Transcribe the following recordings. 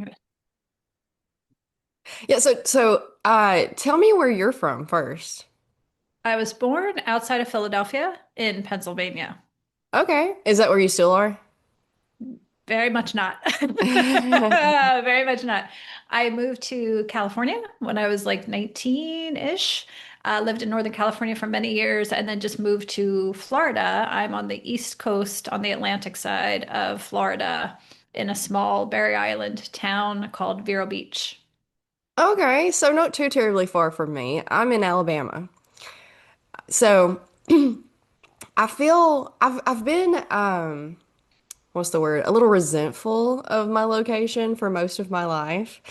Okay. Yeah, tell me where you're from first. I was born outside of Philadelphia in Pennsylvania. Okay. Is that where you still are? Very much not. Very much not. I moved to California when I was like 19-ish. Lived in Northern California for many years and then just moved to Florida. I'm on the East Coast on the Atlantic side of Florida in a small Barry Island town called Vero Beach. Okay, so not too terribly far from me. I'm in Alabama. So I feel I've been what's the word? A little resentful of my location for most of my life.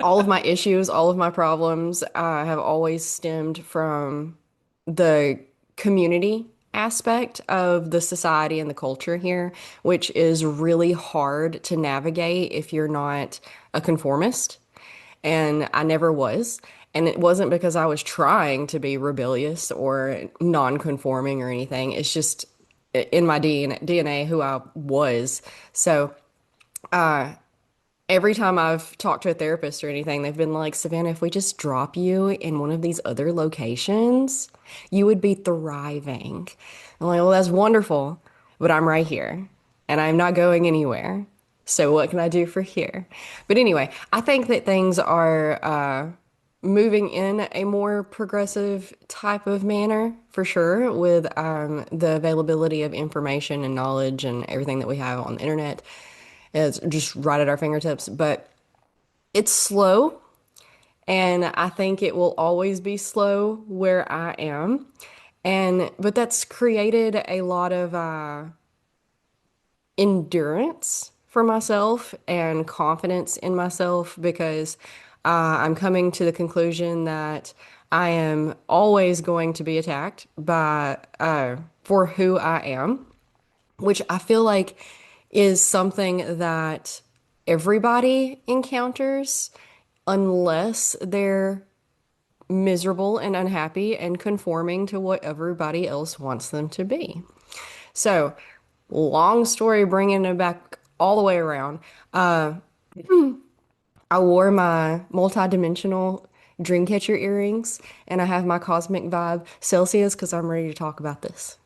All of my issues, all of my problems have always stemmed from the community aspect of the society and the culture here, which is really hard to navigate if you're not a conformist. And I never was. And it wasn't because I was trying to be rebellious or non-conforming or anything. It's just in my DNA who I was. So, every time I've talked to a therapist or anything, they've been like, Savannah, if we just drop you in one of these other locations, you would be thriving. I'm like, well, that's wonderful, but I'm right here and I'm not going anywhere. So what can I do for here? But anyway, I think that things are moving in a more progressive type of manner for sure with the availability of information and knowledge and everything that we have on the internet. It's just right at our fingertips, but it's slow, and I think it will always be slow where I am. And but that's created a lot of endurance for myself and confidence in myself because I'm coming to the conclusion that I am always going to be attacked by for who I am, which I feel like is something that everybody encounters unless they're miserable and unhappy and conforming to what everybody else wants them to be. So, long story bringing it back all the way around. Uh, I wore my multi-dimensional dreamcatcher earrings and I have my cosmic vibe Celsius because I'm ready to talk about this.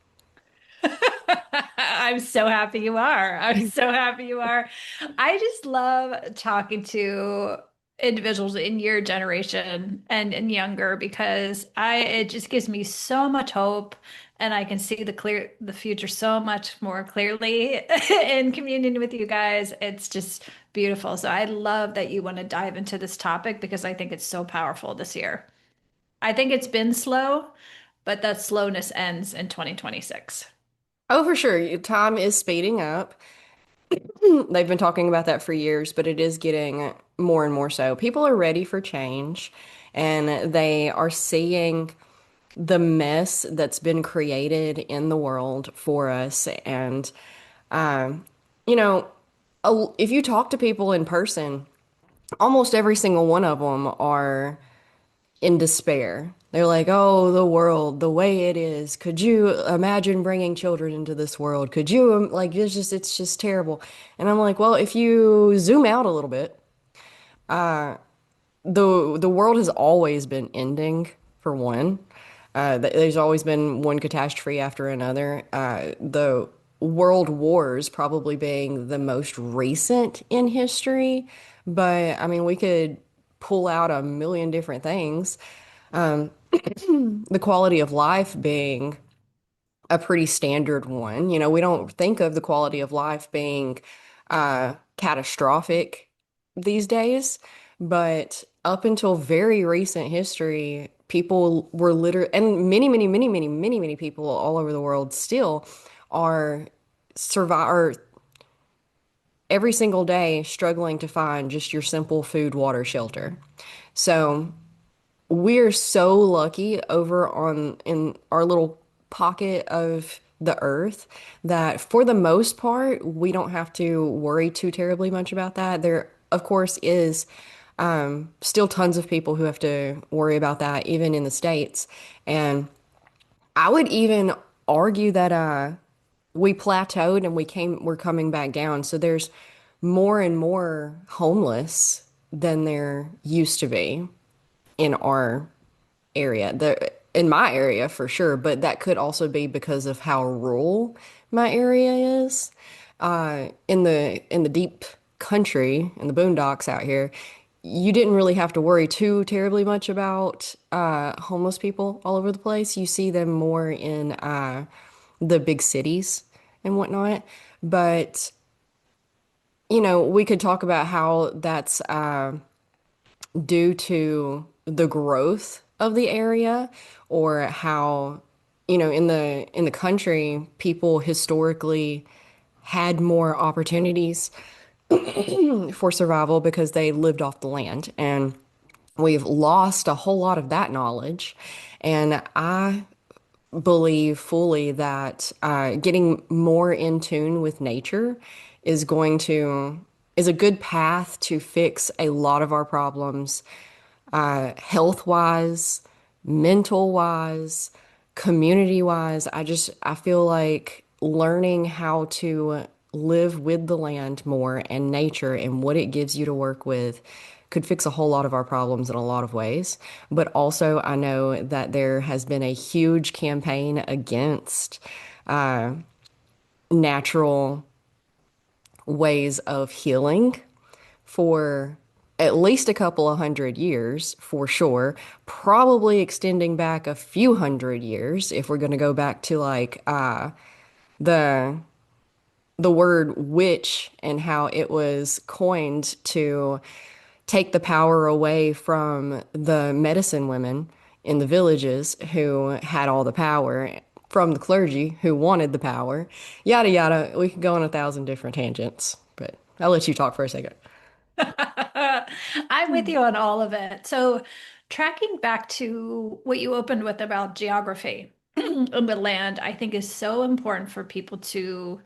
I'm so happy you are. I'm so happy you are. I just love talking to individuals in your generation and younger because I it just gives me so much hope and I can see the future so much more clearly in communion with you guys. It's just beautiful. So I love that you want to dive into this topic because I think it's so powerful this year. I think it's been slow, but that slowness ends in 2026. Oh, for sure. Time is speeding up. They've been talking about that for years, but it is getting more and more so. People are ready for change and they are seeing the mess that's been created in the world for us. And, um, you know, if you talk to people in person, almost every single one of them are in despair. They're like, oh, the world, the way it is. Could you imagine bringing children into this world? Could you, like, it's just terrible. And I'm like, well, if you zoom out a little bit, the world has always been ending, for one. There's always been one catastrophe after another. The world wars probably being the most recent in history, but I mean, we could pull out a million different things. The quality of life being a pretty standard one. You know, we don't think of the quality of life being catastrophic these days, but up until very recent history, people were literally, and many people all over the world still are survive or every single day struggling to find just your simple food, water, shelter. So we're so lucky over on in our little pocket of the earth that for the most part, we don't have to worry too terribly much about that. There, of course, is still tons of people who have to worry about that, even in the States. And I would even argue that we plateaued and we're coming back down. So there's more and more homeless than there used to be in our area. In my area for sure, but that could also be because of how rural my area is. In the deep country, in the boondocks out here, you didn't really have to worry too terribly much about homeless people all over the place. You see them more in the big cities and whatnot. But, we could talk about how that's due to the growth of the area or how, in the country, people historically had more opportunities for survival because they lived off the land. And we've lost a whole lot of that knowledge. And I believe fully that getting more in tune with nature is going to is a good path to fix a lot of our problems, health wise, mental wise, community wise. I feel like learning how to live with the land more and nature and what it gives you to work with could fix a whole lot of our problems in a lot of ways. But also, I know that there has been a huge campaign against natural ways of healing for at least a couple of hundred years for sure, probably extending back a few hundred years if we're going to go back to like the the word witch and how it was coined to take the power away from the medicine women in the villages who had all the power from the clergy who wanted the power. Yada yada. We could go on a thousand different tangents, but I'll let you talk for a second. I'm with you on all of it. So, tracking back to what you opened with about geography and the land, I think is so important for people to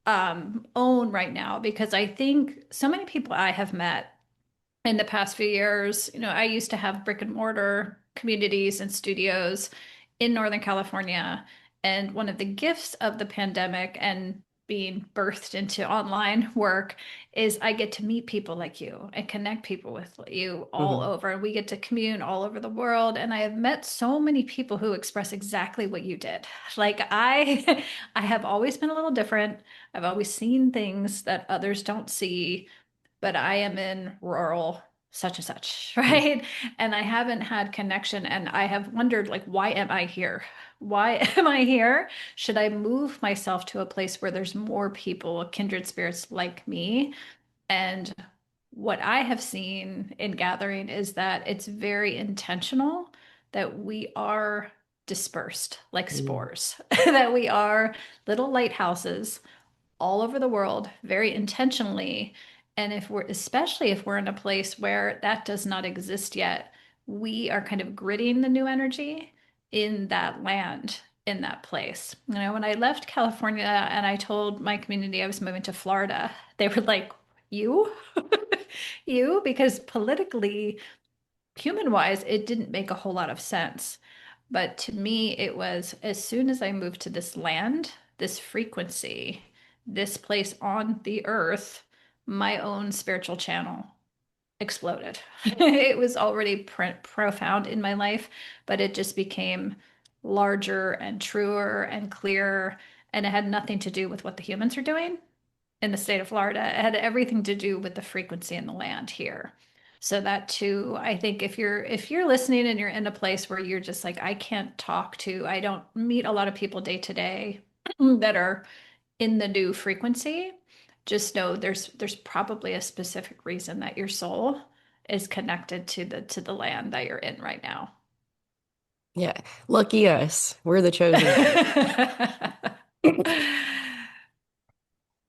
own right now because I think so many people I have met in the past few years. I used to have brick and mortar communities and studios in Northern California. And one of the gifts of the pandemic and being birthed into online work is I get to meet people like you and connect people with you all Hmm. over. And we get to commune all over the world. And I have met so many people who express exactly what you did. Like I have always been a little different. I've always seen things that others don't see, but I am in rural such and such, right? And I haven't had connection and I have wondered like why am I here? Why am I here? Should I move myself to a place where there's more people, kindred spirits like me? And what I have seen in gathering is that it's very intentional that we are dispersed like Mm. spores, that we are little lighthouses all over the world very intentionally. And especially if we're in a place where that does not exist yet, we are kind of gritting the new energy in that land, in that place. When I left California and I told my community I was moving to Florida, they were like, you? You? Because politically, human wise, it didn't make a whole lot of sense. But to me, it was as soon as I moved to this land, this frequency, this place on the earth, my own spiritual channel exploded. It was already profound in my life, but it just became larger and truer and clearer. And it had nothing to do with what the humans are doing in the state of Florida. It had everything to do with the frequency in the land here. So that too, I think if you're listening and you're in a place where you're just like, I can't talk to, I don't meet a lot of people day to day that are in the new frequency, just know there's probably a specific reason that your soul is connected to the land that you're in right now. Yeah, lucky us. We're the chosen ones.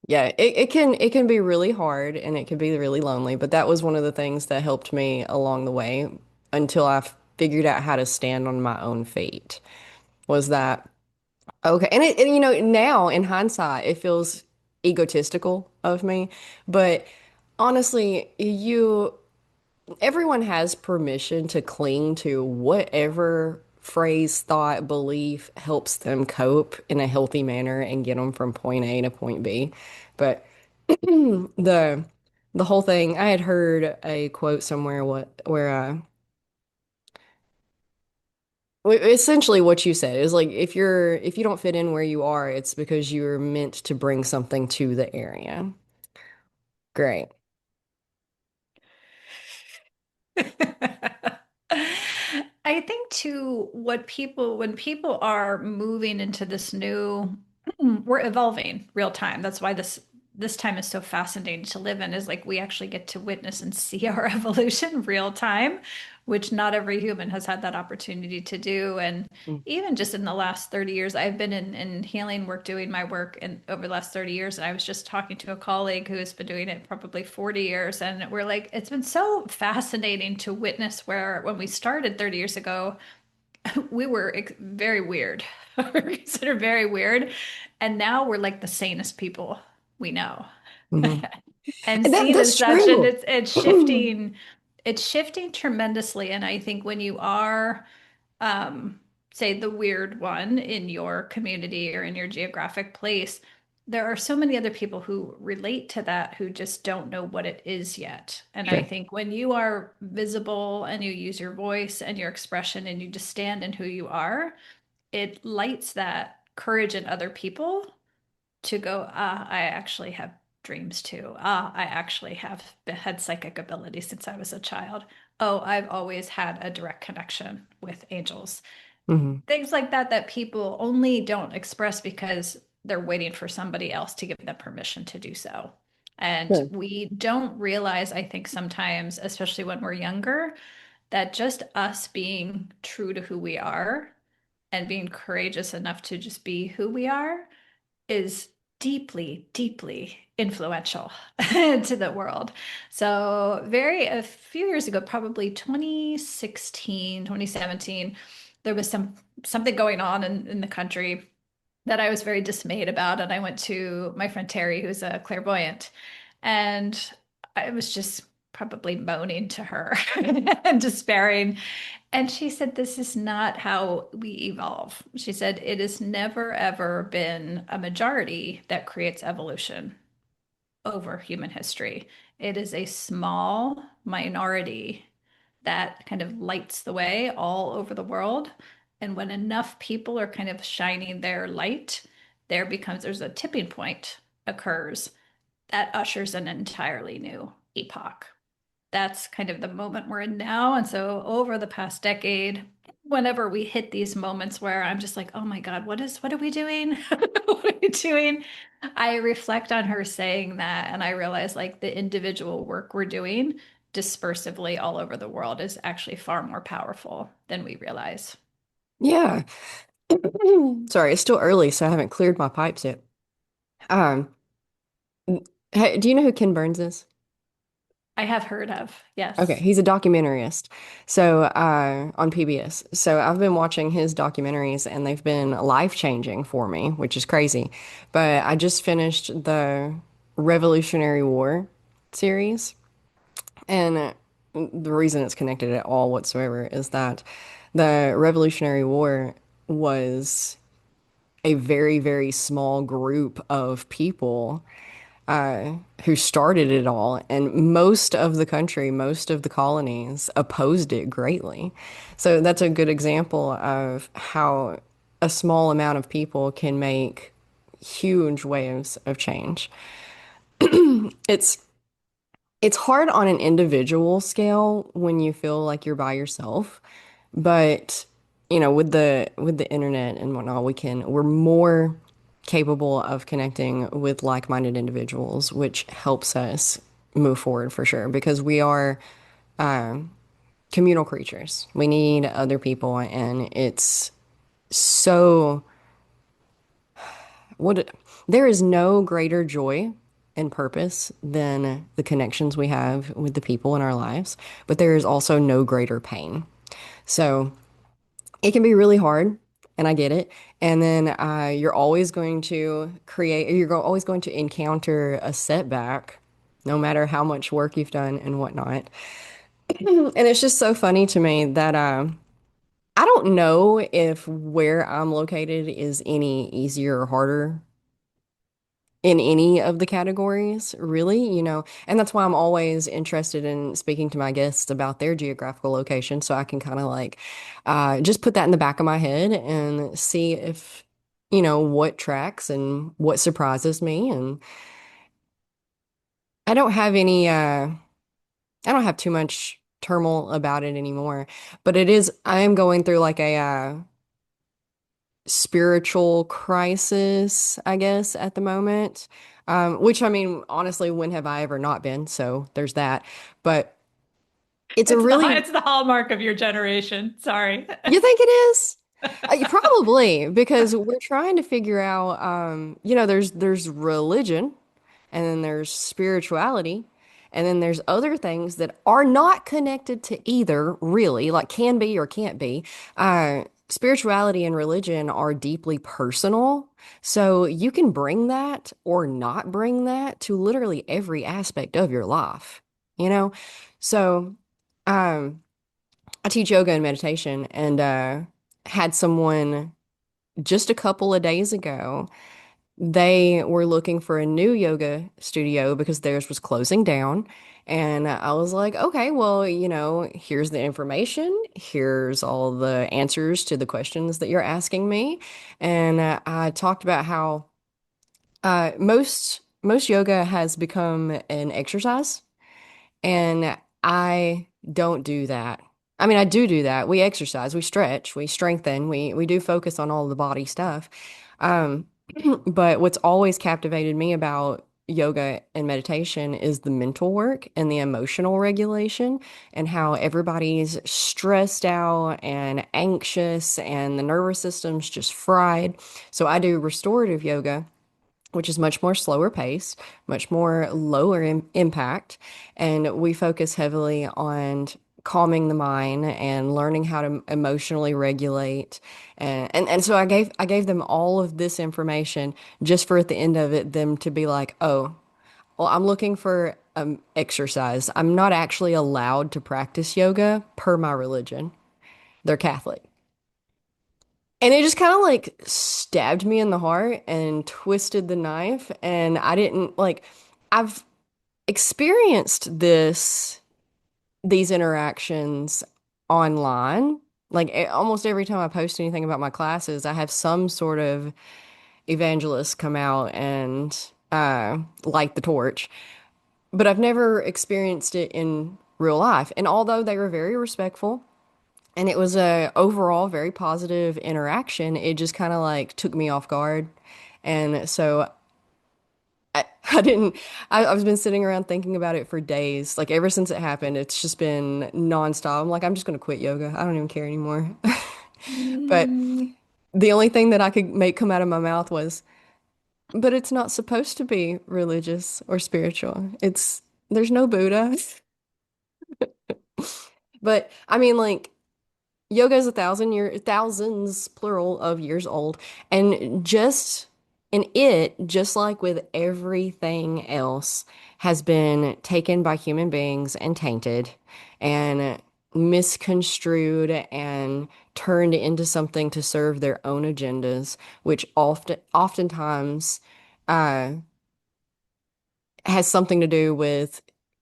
Yeah, it can be really hard and it can be really lonely, but that was one of the things that helped me along the way until I figured out how to stand on my own feet. Was that okay? And now in hindsight, it feels egotistical of me, but honestly, everyone has permission to cling to whatever phrase, thought, belief helps them cope in a healthy manner and get them from point A to point B. But The the whole thing, I had heard a quote somewhere where essentially what you said is like if you don't fit in where you are, it's because you're meant to bring something to the area. Great. I think too, when people are moving into this new, we're evolving real time. That's why this time is so fascinating to live in, is like we actually get to witness and see our evolution real time, which not every human has had that opportunity to do. And Mm. even just in the last 30 years, I've been in healing work, doing my work in over the last 30 years. And I was just talking to a colleague who has been doing it probably 40 years. And we're like, it's been so fascinating to witness where when we started 30 years ago, we were very weird. We were considered very weird. And now we're like the sanest people we know. Hmm. And And seen that's as such, and true. it's shifting tremendously. And I think when you are say the weird one in your community or in your geographic place, there are so many other people who relate to that who just don't know what it is yet. And I Sure. think when you are visible and you use your voice and your expression and you just stand in who you are, it lights that courage in other people to go, ah, I actually have dreams too. Ah, I actually have had psychic ability since I was a child. Oh, I've always had a direct connection with angels. Hmm. Things like that that people only don't express because they're waiting for somebody else to give them permission to do so. And Sure. we don't realize, I think sometimes, especially when we're younger, that just us being true to who we are and being courageous enough to just be who we are is deeply, deeply influential to the world. So, a few years ago, probably 2016, 2017, there was something going on in the country that I was very dismayed about. And I went to my friend Terry, who's a clairvoyant, and I was just probably moaning to her and despairing. And she said, this is not how we evolve. She said, it has never, ever been a majority that creates evolution over human history. It is a small minority that kind of lights the way all over the world. And when enough people are kind of shining their light, there's a tipping point occurs that ushers an entirely new epoch. That's kind of the moment we're in now. And so over the past decade, whenever we hit these moments where I'm just like, oh my God, what are we doing? What are we doing? I reflect on her saying that and I realize like the individual work we're doing dispersively all over the world is actually far more powerful than we realize. Yeah. Sorry, it's still early, so I haven't cleared my pipes yet. Um, hey, do you know who Ken Burns is? I have heard of, Okay, yes. he's a documentarist. So, on PBS. So I've been watching his documentaries and they've been life-changing for me, which is crazy. But I just finished the Revolutionary War series. And the reason it's connected at all whatsoever is that the Revolutionary War was a very, very small group of people who started it all, and most of the country, most of the colonies opposed it greatly. So that's a good example of how a small amount of people can make huge waves of change. It's it's hard on an individual scale when you feel like you're by yourself, but with the internet and whatnot, we're more capable of connecting with like-minded individuals, which helps us move forward for sure because we are communal creatures. We need other people, and it's so what there is no greater joy and purpose than the connections we have with the people in our lives, but there is also no greater pain. So it can be really hard, and I get it. And then you're always going to always going to encounter a setback, no matter how much work you've done and whatnot. And it's just so funny to me that I don't know if where I'm located is any easier or harder in any of the categories, really, and that's why I'm always interested in speaking to my guests about their geographical location so I can kind of like just put that in the back of my head and see if, what tracks and what surprises me. And I don't have I don't have too much turmoil about it anymore, but I am going through like a spiritual crisis, I guess, at the moment. Which I mean, honestly, when have I ever not been? So there's that. But it's a really, It's the hallmark of your generation. Sorry. you think it is? Probably because we're trying to figure out, there's religion, and then there's spirituality, and then there's other things that are not connected to either, really, like can be or can't be. Spirituality and religion are deeply personal, so you can bring that or not bring that to literally every aspect of your life, you know? So, um, I teach yoga and meditation, and had someone just a couple of days ago. They were looking for a new yoga studio because theirs was closing down. And I was like, okay, well, here's the information. Here's all the answers to the questions that you're asking me. And I talked about how most yoga has become an exercise, and I don't do that. I mean, I do that. We exercise, we stretch, we strengthen, we do focus on all the body stuff. Um, but what's always captivated me about yoga and meditation is the mental work and the emotional regulation, and how everybody's stressed out and anxious and the nervous system's just fried. So I do restorative yoga, which is much more slower pace, much more lower impact, and we focus heavily on calming the mind and learning how to emotionally regulate. And so I gave them all of this information just for at the end of it them to be like, "Oh, well, I'm looking for exercise. I'm not actually allowed to practice yoga per my religion. They're Catholic." And it just kind of like stabbed me in the heart and twisted the knife. And I didn't like, I've experienced these interactions online. Like almost every time I post anything about my classes, I have some sort of evangelist come out and light the torch. But I've never experienced it in real life. And although they were very respectful, and it was a overall very positive interaction, it just kind of like took me off guard. And so I didn't, I've been sitting around thinking about it for days. Like ever since it happened, it's just been nonstop. I'm like, I'm just going to quit yoga. I don't even care anymore. But Mm, the only thing that I could make come out of my mouth was, but it's not supposed to be religious or spiritual. There's no Buddha. But I mean, like, yoga is thousands plural of years old, and just like with everything else, has been taken by human beings and tainted and misconstrued and turned into something to serve their own agendas, which oftentimes uh, has something to do with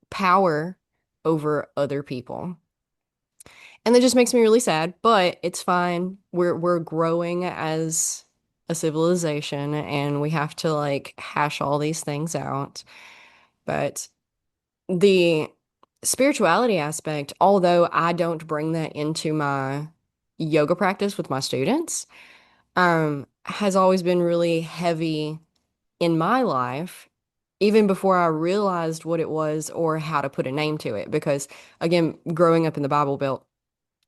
power over other people. And that just makes me really sad, but it's fine. We're growing as a civilization, and we have to like hash all these things out. But the spirituality aspect, although I don't bring that into my yoga practice with my students, has always been really heavy in my life, even before I realized what it was or how to put a name to it. Because again, growing up in the Bible Belt,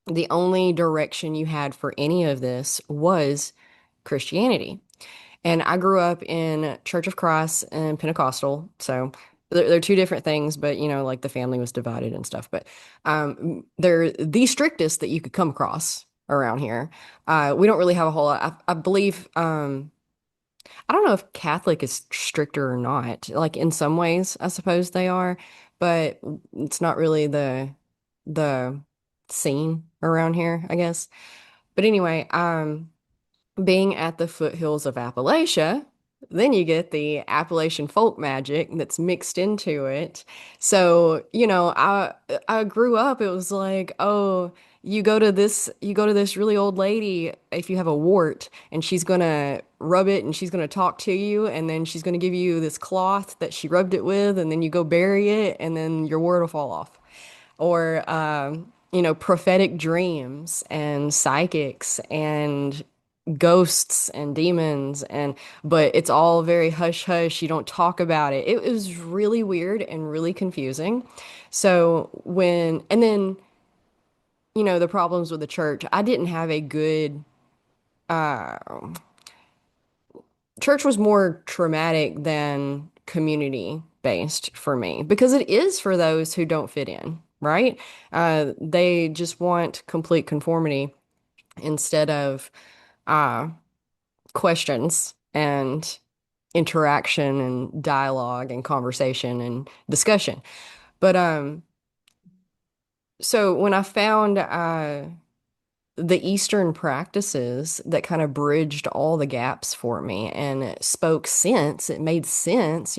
the only direction you had for any of this was Christianity. And I grew up in Church of Christ and Pentecostal. So they're two different things, but like the family was divided and stuff. But they're the strictest that you could come across around here. We don't really have a whole lot. I believe, I don't know if Catholic is stricter or not. Like in some ways, I suppose they are, but it's not really the scene around here, I guess. But anyway, being at the foothills of Appalachia, Then you get the Appalachian folk magic that's mixed into it. So, I grew up, it was like, oh, you go to this really old lady if you have a wart, and she's gonna rub it and she's gonna talk to you, and then she's gonna give you this cloth that she rubbed it with, and then you go bury it, and then your wart will fall off. Or prophetic dreams and psychics and ghosts and demons, and but it's all very hush hush. You don't talk about it. It was really weird and really confusing. So when and then the problems with the church, I didn't have a good church was more traumatic than community based for me because it is for those who don't fit in, right? They just want complete conformity instead of questions and interaction and dialogue and conversation and discussion. But so when I found the Eastern practices that kind of bridged all the gaps for me and it spoke sense. It made sense,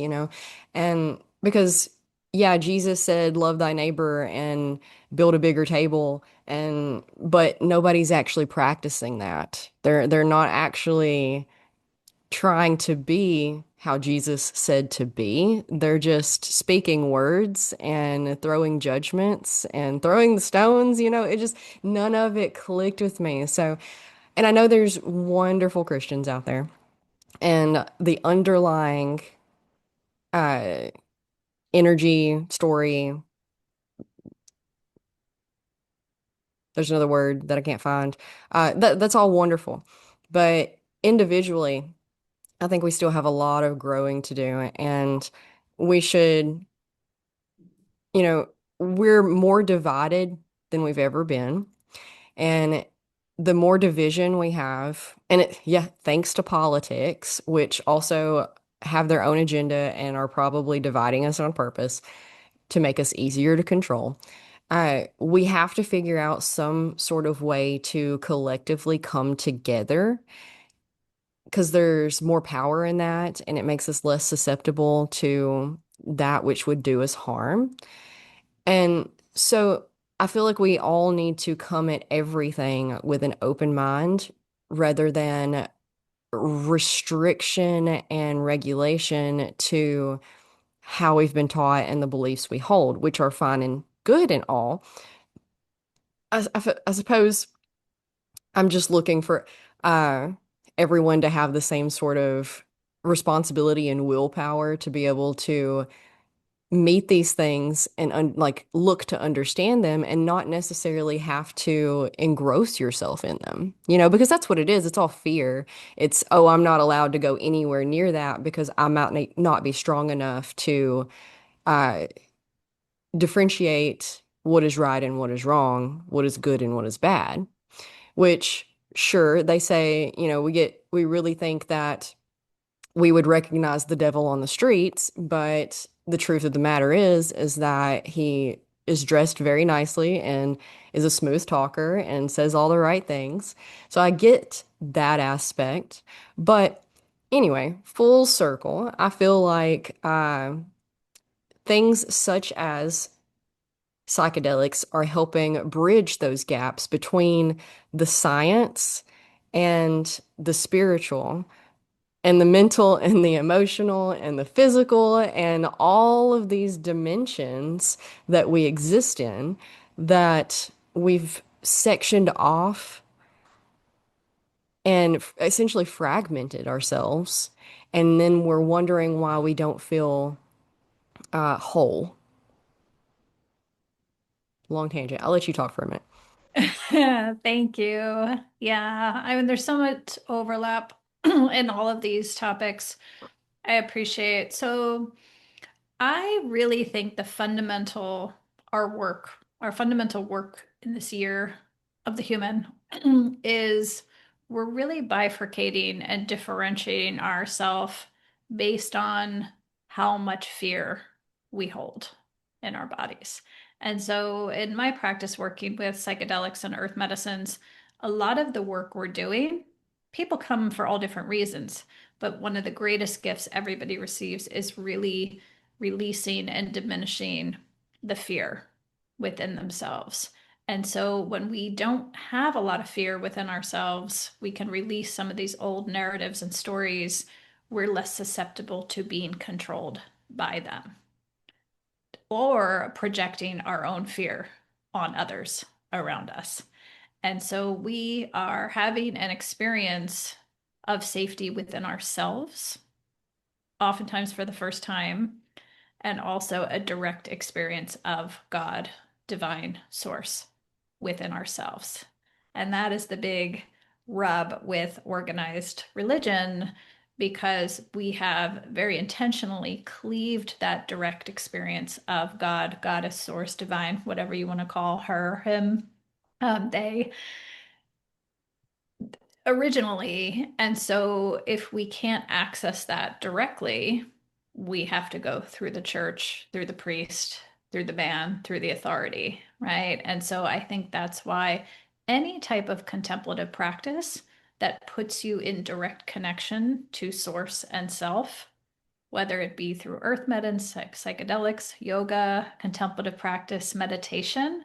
and because, yeah, Jesus said, love thy neighbor and build a bigger table. But nobody's actually practicing that. They're not actually trying to be how Jesus said to be. They're just speaking words and throwing judgments and throwing the stones, it just none of it clicked with me. So, and I know there's wonderful Christians out there, and the underlying uh energy story, there's another word that I can't find. That's all wonderful. But individually, I think we still have a lot of growing to do, and we should, you know, we're more divided than we've ever been. And the more division we have, and yeah, thanks to politics, which also have their own agenda and are probably dividing us on purpose to make us easier to control. We have to figure out some sort of way to collectively come together because there's more power in that, and it makes us less susceptible to that which would do us harm. And so I feel like we all need to come at everything with an open mind rather than restriction and regulation to how we've been taught and the beliefs we hold, which are fine and good and all. I suppose I'm just looking for uh, everyone to have the same sort of responsibility and willpower to be able to meet these things and like look to understand them and not necessarily have to engross yourself in them, because that's what it is. It's all fear. It's, oh, I'm not allowed to go anywhere near that because I might not be strong enough to uh, differentiate what is right and what is wrong, what is good and what is bad, which sure, they say, we really think that we would recognize the devil on the streets, but the truth of the matter is that he is dressed very nicely and is a smooth talker and says all the right things. So I get that aspect. But anyway, full circle, I feel like things such as psychedelics are helping bridge those gaps between the science and the spiritual and the mental and the emotional and the physical and all of these dimensions that we exist in that we've sectioned off and essentially fragmented ourselves. And then we're wondering why we don't feel whole. Long tangent. I'll let you talk for a minute. Thank you. Yeah, I mean, there's so much overlap in all of these topics. I appreciate. So, I really think our fundamental work in this year of the human is we're really bifurcating and differentiating ourselves based on how much fear we hold in our bodies. And so, in my practice working with psychedelics and earth medicines, a lot of the work we're doing, people come for all different reasons. But one of the greatest gifts everybody receives is really releasing and diminishing the fear within themselves. And so when we don't have a lot of fear within ourselves, we can release some of these old narratives and stories. We're less susceptible to being controlled by them or projecting our own fear on others around us. And so we are having an experience of safety within ourselves, oftentimes for the first time, and also a direct experience of God, divine source within ourselves. And that is the big rub with organized religion because we have very intentionally cleaved that direct experience of God, goddess, source, divine, whatever you want to call her, him, they originally. And so if we can't access that directly, we have to go through the church, through the priest, through the man, through the authority, right? And so I think that's why any type of contemplative practice that puts you in direct connection to source and self, whether it be through earth medicine, psychedelics, yoga, contemplative practice, meditation,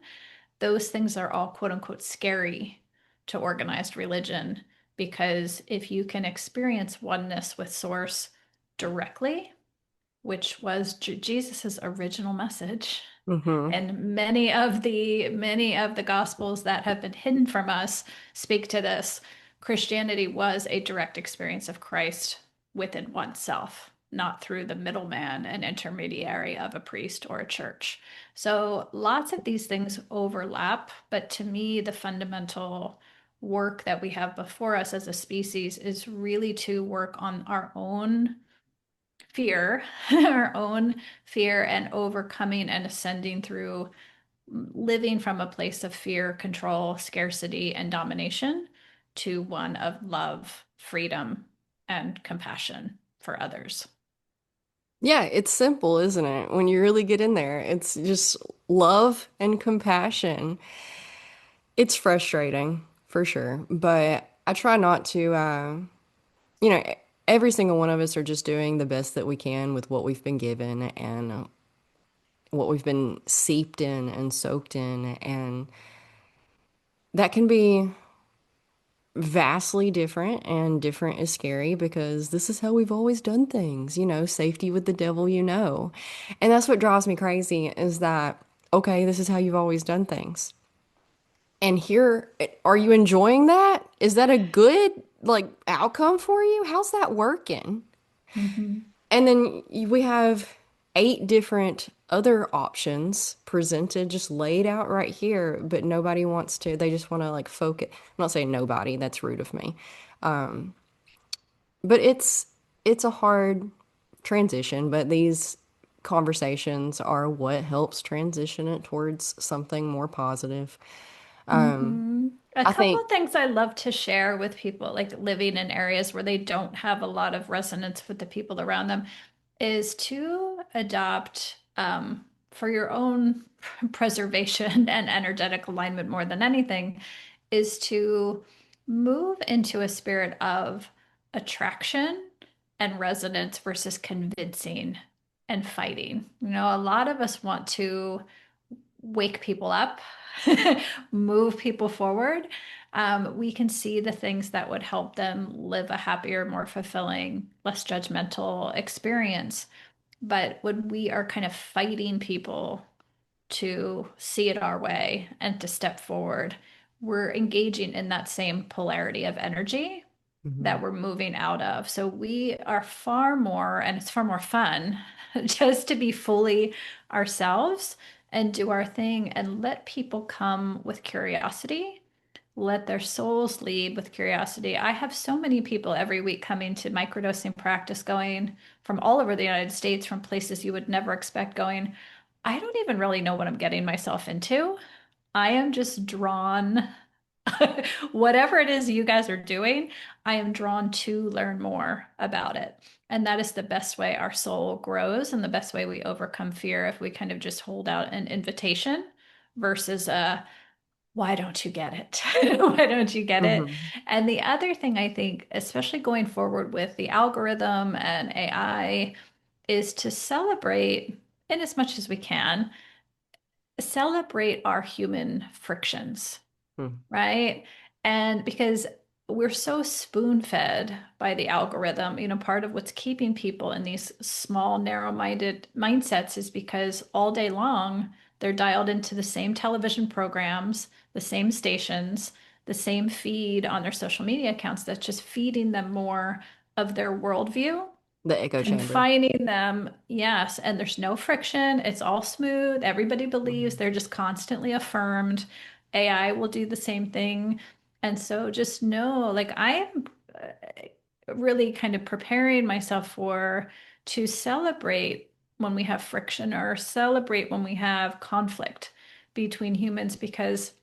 those things are all quote unquote scary to organized religion because if you can experience oneness with source directly, which was Jesus's original message, Hmm. and many of the gospels that have been hidden from us speak to this. Christianity was a direct experience of Christ within oneself, not through the middleman and intermediary of a priest or a church. So lots of these things overlap, but to me, the fundamental work that we have before us as a species is really to work on our own fear, our own fear, and overcoming and ascending through living from a place of fear, control, scarcity, and domination to one of love, freedom, and compassion for others. Yeah, it's simple, isn't it? When you really get in there, it's just love and compassion. It's frustrating for sure, but I try not to, you know, every single one of us are just doing the best that we can with what we've been given and what we've been seeped in and soaked in. And that can be vastly different, and different is scary because this is how we've always done things, safety with the devil, you know. And that's what drives me crazy is that, okay, this is how you've always done things. And here, are you enjoying that? Is that a good like outcome for you? How's that working? Mhm. And then we have 8 different other options presented, just laid out right here, but nobody wants to. They just want to like focus. I'm not saying nobody, that's rude of me. But it's a hard transition, but these conversations are what helps transition it towards something more positive. A I couple think, of things I love to share with people, like living in areas where they don't have a lot of resonance with the people around them, is to adopt for your own preservation and energetic alignment more than anything, is to move into a spirit of attraction and resonance versus convincing and fighting. A lot of us want to wake people up, move people forward. We can see the things that would help them live a happier, more fulfilling, less judgmental experience. But when we are kind of fighting people to see it our way and to step forward, we're engaging in that same polarity of energy that Mhm. we're moving out of. So we are far more, and it's far more fun just to be fully ourselves and do our thing and let people come with curiosity. Let their souls lead with curiosity. I have so many people every week coming to microdosing practice going from all over the United States, from places you would never expect going, I don't even really know what I'm getting myself into. I am just drawn whatever it is you guys are doing, I am drawn to learn more about it. And that is the best way our soul grows and the best way we overcome fear if we kind of just hold out an invitation versus a why don't you get it? Why don't you get it? Hmm. And the other thing I think, especially going forward with the algorithm and AI, is to celebrate, in as much as we can, celebrate our human frictions, right? And because we're so spoon-fed by the algorithm, part of what's keeping people in these small, narrow-minded mindsets is because all day long they're dialed into the same television programs, the same stations, the same feed on their social media accounts that's just feeding them more of their worldview, The echo chamber. confining them. Yes, and there's no friction. It's all smooth. Everybody believes Mhm. they're just constantly affirmed. AI will do the same thing. And so just know, like, I am really kind of preparing myself for to celebrate when we have friction or celebrate when we have conflict between humans because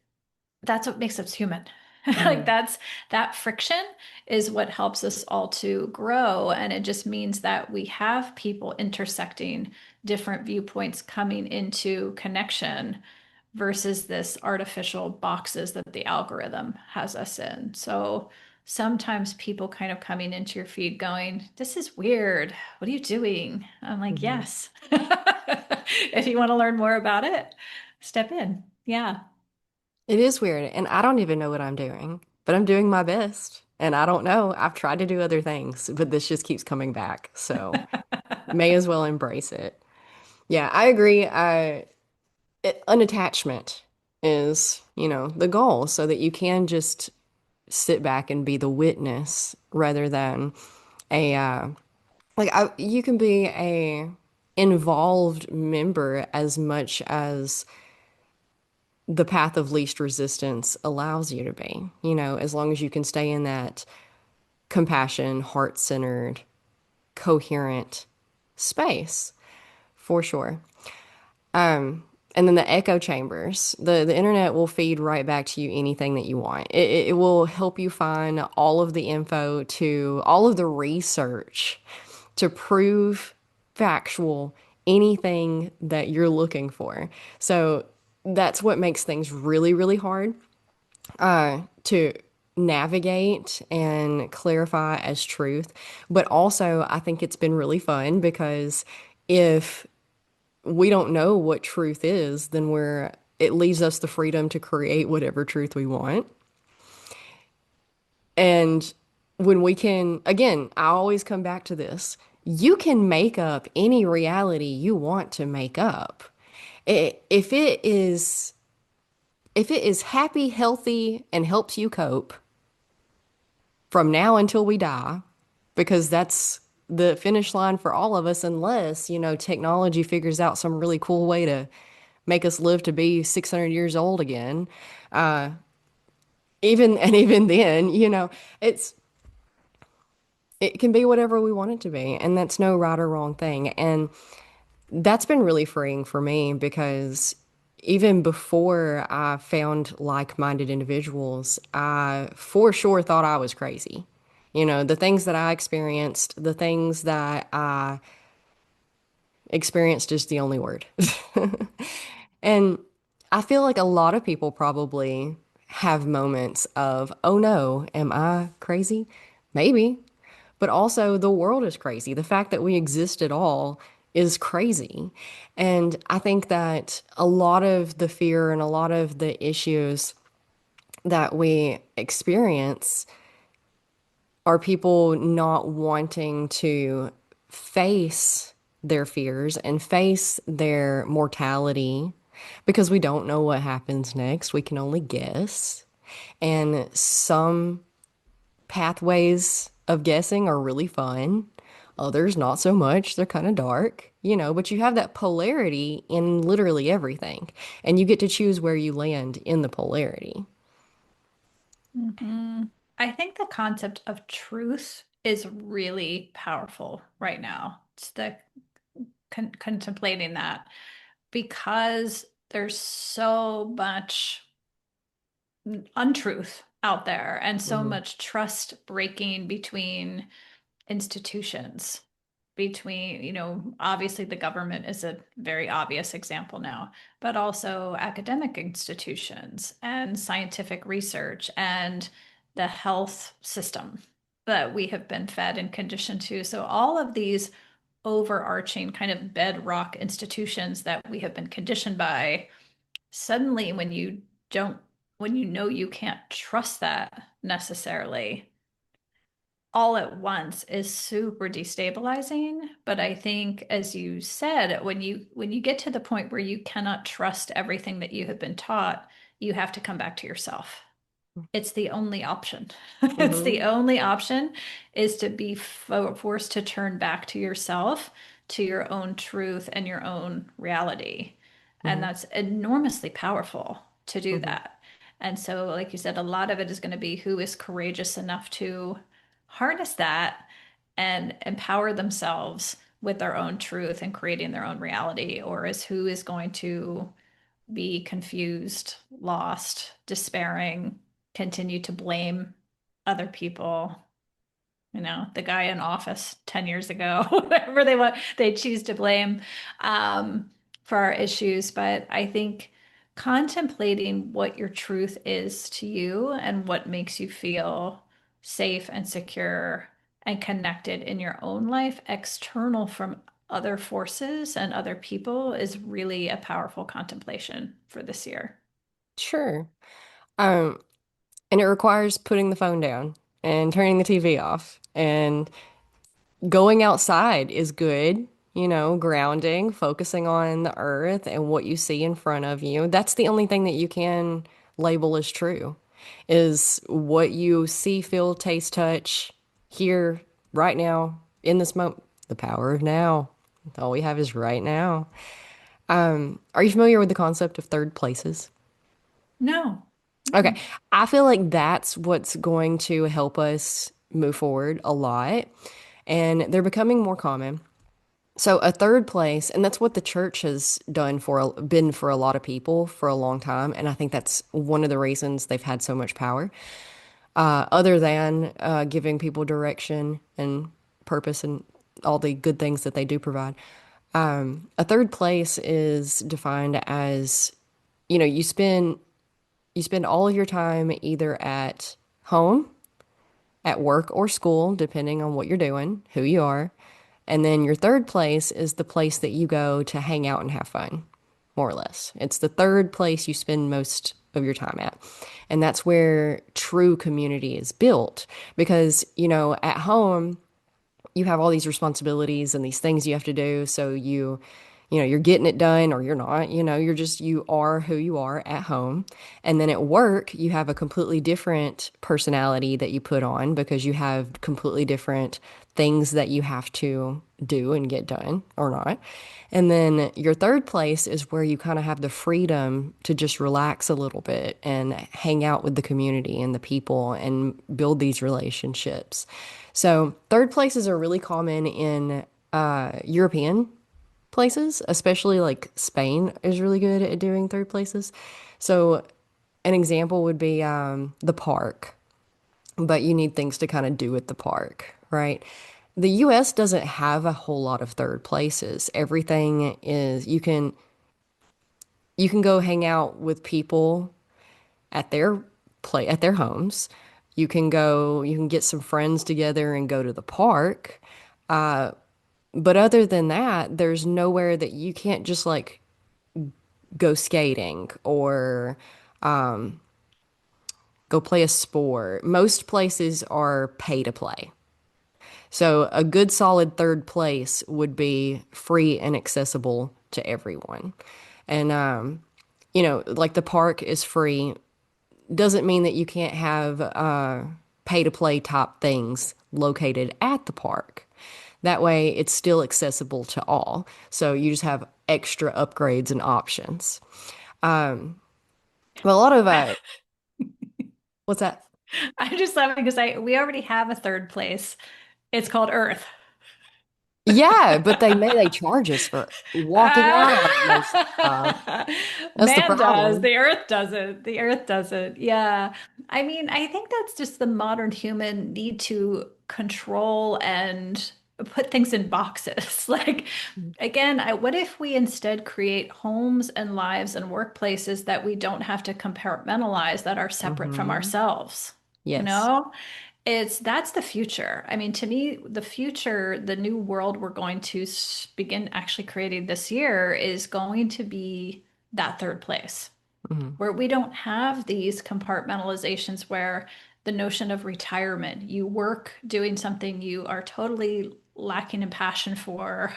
that's what makes us human. Like Mhm. that friction is what helps us all to grow. And it just means that we have people intersecting different viewpoints coming into connection versus this artificial boxes that the algorithm has us in. So sometimes people kind of coming into your feed going, "This is weird. What are you doing?" I'm like, Mhm. "Yes." If you want to learn more about it, step in. Yeah. It is weird, and I don't even know what I'm doing, but I'm doing my best. And I don't know. I've tried to do other things, but this just keeps coming back. So may as well embrace it. Yeah, I agree. Unattachment is, the goal so that you can just sit back and be the witness rather than you can be a involved member as much as the path of least resistance allows you to be, as long as you can stay in that compassion, heart-centered, coherent space, for sure. And then the echo chambers, the internet will feed right back to you anything that you want. It will help you find all of the info to all of the research to prove factual anything that you're looking for. So that's what makes things really, really hard to navigate and clarify as truth. But also, I think it's been really fun because if we don't know what truth is, then it leaves us the freedom to create whatever truth we want. And when we can, again, I always come back to this. You can make up any reality you want to make up. If it is happy, healthy, and helps you cope from now until we die, because that's the finish line for all of us, unless, technology figures out some really cool way to make us live to be 600 years old again. Even then, it can be whatever we want it to be, and that's no right or wrong thing. And that's been really freeing for me because even before I found like-minded individuals, I for sure thought I was crazy. The things that I experienced, the things that I experienced is the only word. And I feel like a lot of people probably have moments of, oh no, am I crazy? Maybe. But also, the world is crazy. The fact that we exist at all is crazy. And I think that a lot of the fear and a lot of the issues that we experience are people not wanting to face their fears and face their mortality because we don't know what happens next. We can only guess. And some pathways of guessing are really fun, others not so much. They're kind of dark, but you have that polarity in literally everything, and you get to choose where you land in the polarity. Mhm. I think the concept of truth is really powerful right now. It's the contemplating that because there's so much untruth out there and so Hmm. much trust breaking between institutions. between, obviously the government is a very obvious example now, but also academic institutions and scientific research and the health system that we have been fed and conditioned to. So all of these overarching kind of bedrock institutions that we have been conditioned by, suddenly don't, when you know you can't trust that necessarily all at once is super destabilizing. But I think, as you said, when you get to the point where you cannot trust everything that you have been taught, you have to come back to yourself. It's the only option. It's the Hmm. only option is to be forced to turn back to yourself, to your own truth and your own reality. And Hmm. that's enormously powerful to do Hmm. that. And so, like you said, a lot of it is going to be who is courageous enough to harness that and empower themselves with their own truth and creating their own reality, or is who is going to be confused, lost, despairing, continue to blame other people. The guy in office 10 years ago, whatever they choose to blame um, for our issues. But I think contemplating what your truth is to you and what makes you feel safe and secure and connected in your own life, external from other forces and other people, is really a powerful contemplation for this year. Sure. Um, and it requires putting the phone down and turning the TV off. And going outside is good, grounding, focusing on the earth and what you see in front of you. That's the only thing that you can label as true, is what you see, feel, taste, touch, hear right now in this moment. The power of now. All we have is right now. Are you familiar with the concept of third places? No. Okay. Mm-mm. I feel like that's what's going to help us move forward a lot. And they're becoming more common. So a third place, and that's what the church has done been for a lot of people for a long time, and I think that's one of the reasons they've had so much power. Other than giving people direction and purpose and all the good things that they do provide. A third place is defined as, you spend all of your time either at home, at work or school, depending on what you're doing, who you are. And then your third place is the place that you go to hang out and have fun, more or less. It's the third place you spend most of your time at. And that's where true community is built. Because, at home, you have all these responsibilities and these things you have to do. So you're getting it done or you're not, you are who you are at home. And then at work, you have a completely different personality that you put on because you have completely different things that you have to do and get done or not. And then your third place is where you kind of have the freedom to just relax a little bit and hang out with the community and the people and build these relationships. So, third places are really common in European places, especially like Spain is really good at doing third places. So, an example would be the park, but you need things to kind of do at the park, right? The US doesn't have a whole lot of third places. Everything is you can go hang out with people at their homes. You can get some friends together and go to the park. But other than that, there's nowhere that you can't just like go skating or go play a sport. Most places are pay to play. So a good solid third place would be free and accessible to everyone. And like the park is free doesn't mean that you can't have pay to play top things located at the park. That way, it's still accessible to all. So you just have extra upgrades and options. But a lot of what's that? I'm just laughing because I we already have a third place. It's called Earth. Yeah, but they charge us for walking Uh, out on it most of the time. That's the Man does. problem. The Earth doesn't. The Earth doesn't. Yeah. I mean, I think that's just the modern human need to control and put things in boxes. Like, again, what if we instead create homes and lives and workplaces that we don't have to compartmentalize that are separate from Mm-hmm. ourselves? You Yes. know, that's the future. I mean, to me, the future, the new world we're going to begin actually creating this year is going to be that third place Mm-hmm. where we don't have these compartmentalizations where the notion of retirement, you work doing something you are totally lacking in passion for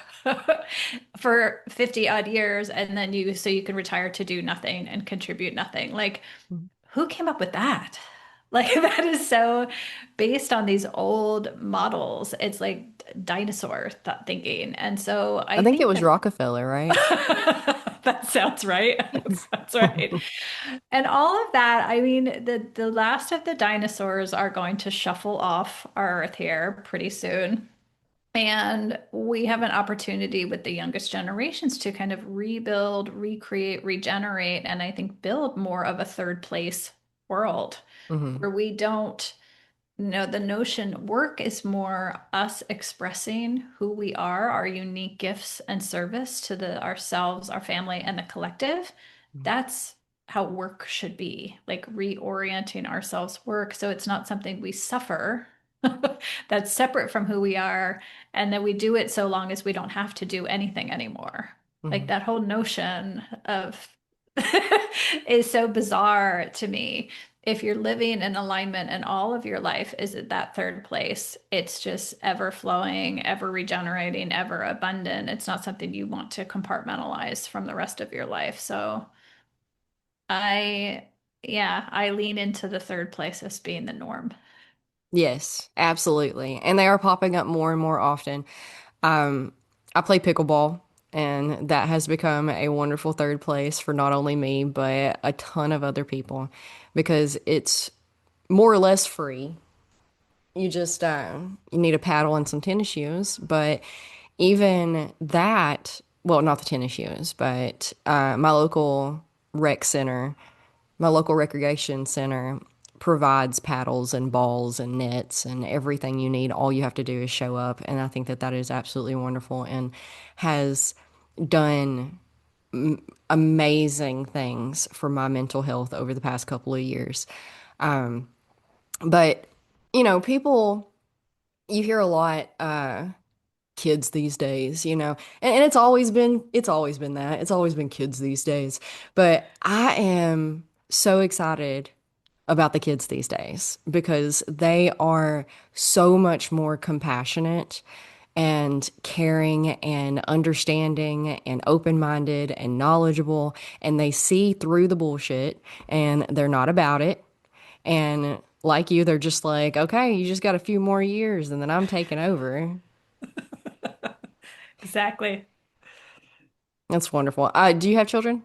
for 50 odd years, and then so you can retire to do nothing and contribute nothing. Like, who came up with that? Like, that is so based on these old models. It's like dinosaur thinking. And so I I think it think was that Rockefeller, right? that sounds right. That's right. And all of that, I mean, the last of the dinosaurs are going to shuffle off our Earth here pretty soon. And we have an opportunity with the youngest generations to kind of rebuild, recreate, regenerate, and I think build more of a third place world Hmm. where we don't, the notion work is more us expressing who we are, our unique gifts and service to the ourselves, our family, and the collective. That's how work should be, like reorienting ourselves work. So it's not something we suffer that's separate from who we are. And then we do it so long as we don't have to do anything anymore. Like Hmm. that whole notion of is so bizarre to me. If you're living in alignment and all of your life is at that third place, it's just ever flowing, ever regenerating, ever abundant. It's not something you want to compartmentalize from the rest of your life. So I, yeah, I lean into the third place as being the norm. Yes, absolutely. And they are popping up more and more often. Um, I play pickleball, and that has become a wonderful third place for not only me, but a ton of other people because it's more or less free. You just you need a paddle and some tennis shoes, but even that, well, not the tennis shoes, but my local rec center, my local recreation center provides paddles and balls and nets and everything you need. All you have to do is show up, and I think that that is absolutely wonderful and has done amazing things for my mental health over the past couple of years. But people, you hear a lot, kids these days, and it's always been that. It's always been kids these days. But I am so excited about the kids these days because they are so much more compassionate and caring and understanding and open-minded and knowledgeable, and they see through the bullshit and they're not about it. And like you, they're just like, okay, you just got a few more years and then I'm taking over. Exactly. That's wonderful. Do you have children?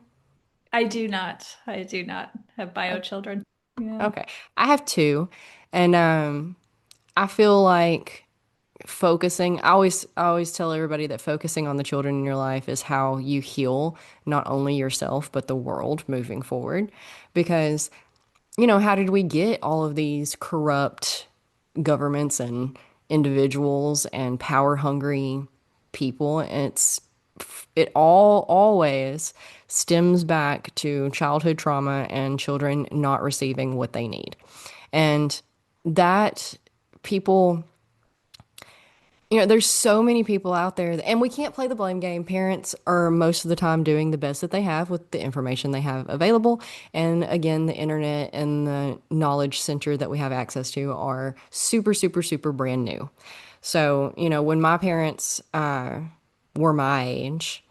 I do not. I do not have bio children. Yeah. Okay. I have two. And I feel like I always tell everybody that focusing on the children in your life is how you heal not only yourself but the world moving forward. Because, how did we get all of these corrupt governments and individuals and power hungry people? It all always stems back to childhood trauma and children not receiving what they need. And that people, there's so many people out there, and we can't play the blame game. Parents are most of the time doing the best that they have with the information they have available. And again, the internet and the knowledge center that we have access to are super, super, super brand new. So, when my parents were my age,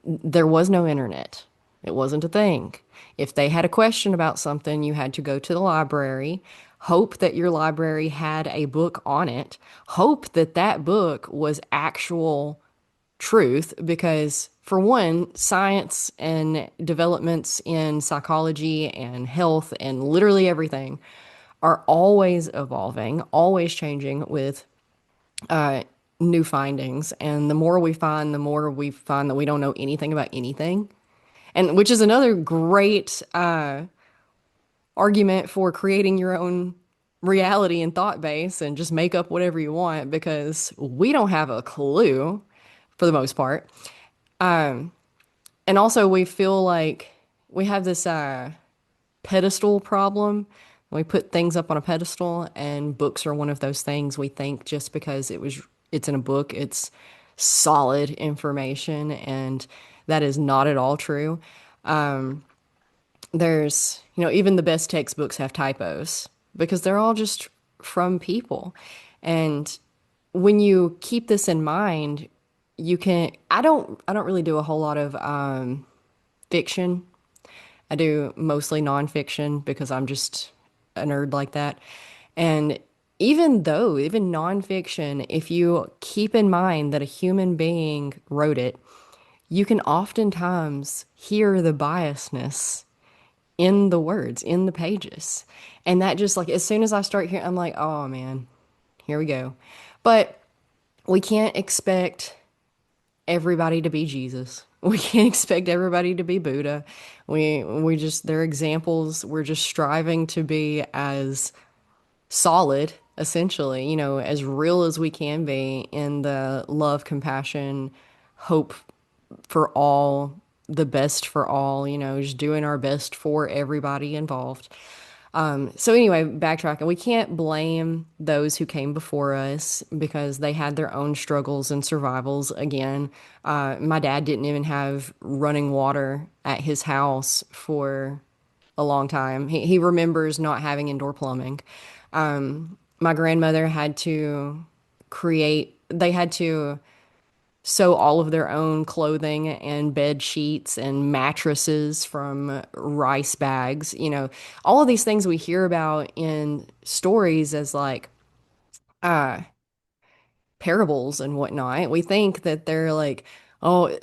there was no internet. It wasn't a thing. If they had a question about something, you had to go to the library, hope that your library had a book on it, hope that that book was actual truth, because for one, science and developments in psychology and health and literally everything are always evolving, always changing with new findings. And the more we find, the more we find that we don't know anything about anything. And which is another great argument for creating your own. reality and thought base and just make up whatever you want because we don't have a clue for the most part. And also, we feel like we have this pedestal problem. We put things up on a pedestal, and books are one of those things. We think just because it's in a book, it's solid information, and that is not at all true. There's, even the best textbooks have typos because they're all just from people. And when you keep this in mind, you can, I don't really do a whole lot of fiction. I do mostly nonfiction because I'm just a nerd like that. And even nonfiction, if you keep in mind that a human being wrote it, you can oftentimes hear the biasness in the words, in the pages. And that just like, as soon as I start hearing, I'm like, oh man, here we go. But we can't expect everybody to be Jesus. We can't expect everybody to be Buddha. We just they're examples. We're just striving to be as solid, essentially, as real as we can be in the love, compassion, hope for all, the best for all, just doing our best for everybody involved. So anyway, backtracking, we can't blame those who came before us because they had their own struggles and survivals. Again, my dad didn't even have running water at his house for a long time. He remembers not having indoor plumbing. My grandmother had to they had to sew all of their own clothing and bed sheets and mattresses from rice bags. All of these things we hear about in stories as like parables and whatnot. We think that they're like, oh,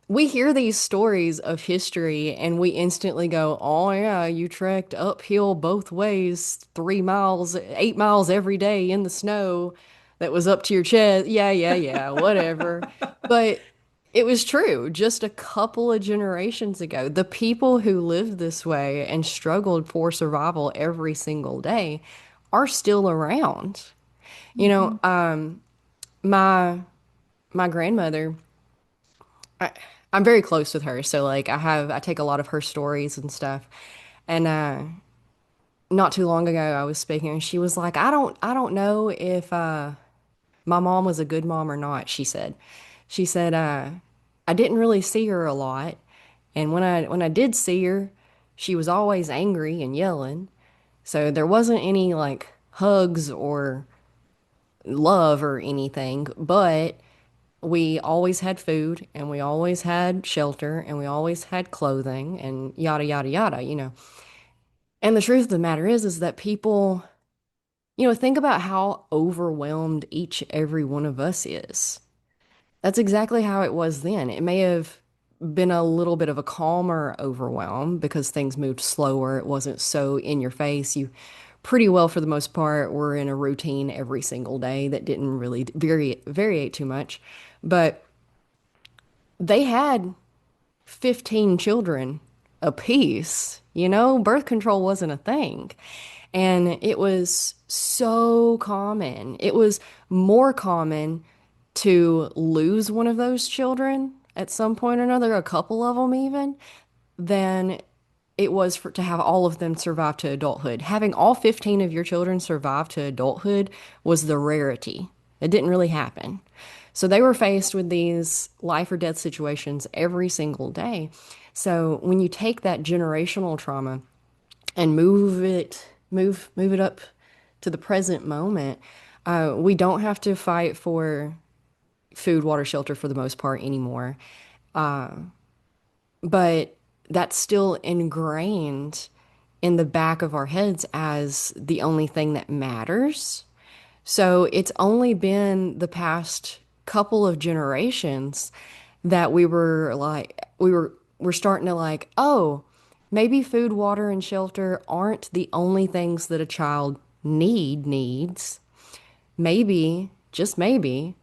we hear these stories of history and we instantly go, oh, yeah, you trekked uphill both ways 3 miles, 8 miles every day in the snow that was up to your chest. Yeah, yeah, yeah, whatever. But it was true just a couple of generations ago. The people who lived this way and struggled for survival every single day are still around. You know, Mhm. my my grandmother, I, I'm very close with her, so like I take a lot of her stories and stuff. And not too long ago I was speaking and she was like, I don't know if my mom was a good mom or not, she said. She said I didn't really see her a lot, and when I did see her, she was always angry and yelling. So there wasn't any like hugs or love or anything, but we always had food and we always had shelter and we always had clothing and yada yada yada. And the truth of the matter is that people, think about how overwhelmed each every one of us is. That's exactly how it was then. It may have been a little bit of a calmer overwhelm because things moved slower. It wasn't so in your face. You pretty well, for the most part, were in a routine every single day that didn't really variate too much. But they had 15 children apiece. Birth control wasn't a thing. And it was so common. It was more common to lose one of those children at some point or another, a couple of them even, than it was to have all of them survive to adulthood. Having all 15 of your children survive to adulthood was the rarity. It didn't really happen. So they were faced with these life or death situations every single day. So when you take that generational trauma and move it up to the present moment, we don't have to fight for food, water, shelter for the most part anymore. But that's still ingrained in the back of our heads as the only thing that matters. So it's only been the past couple of generations that we're starting to like, oh, maybe food, water, and shelter aren't the only things that a child needs. Maybe, just maybe,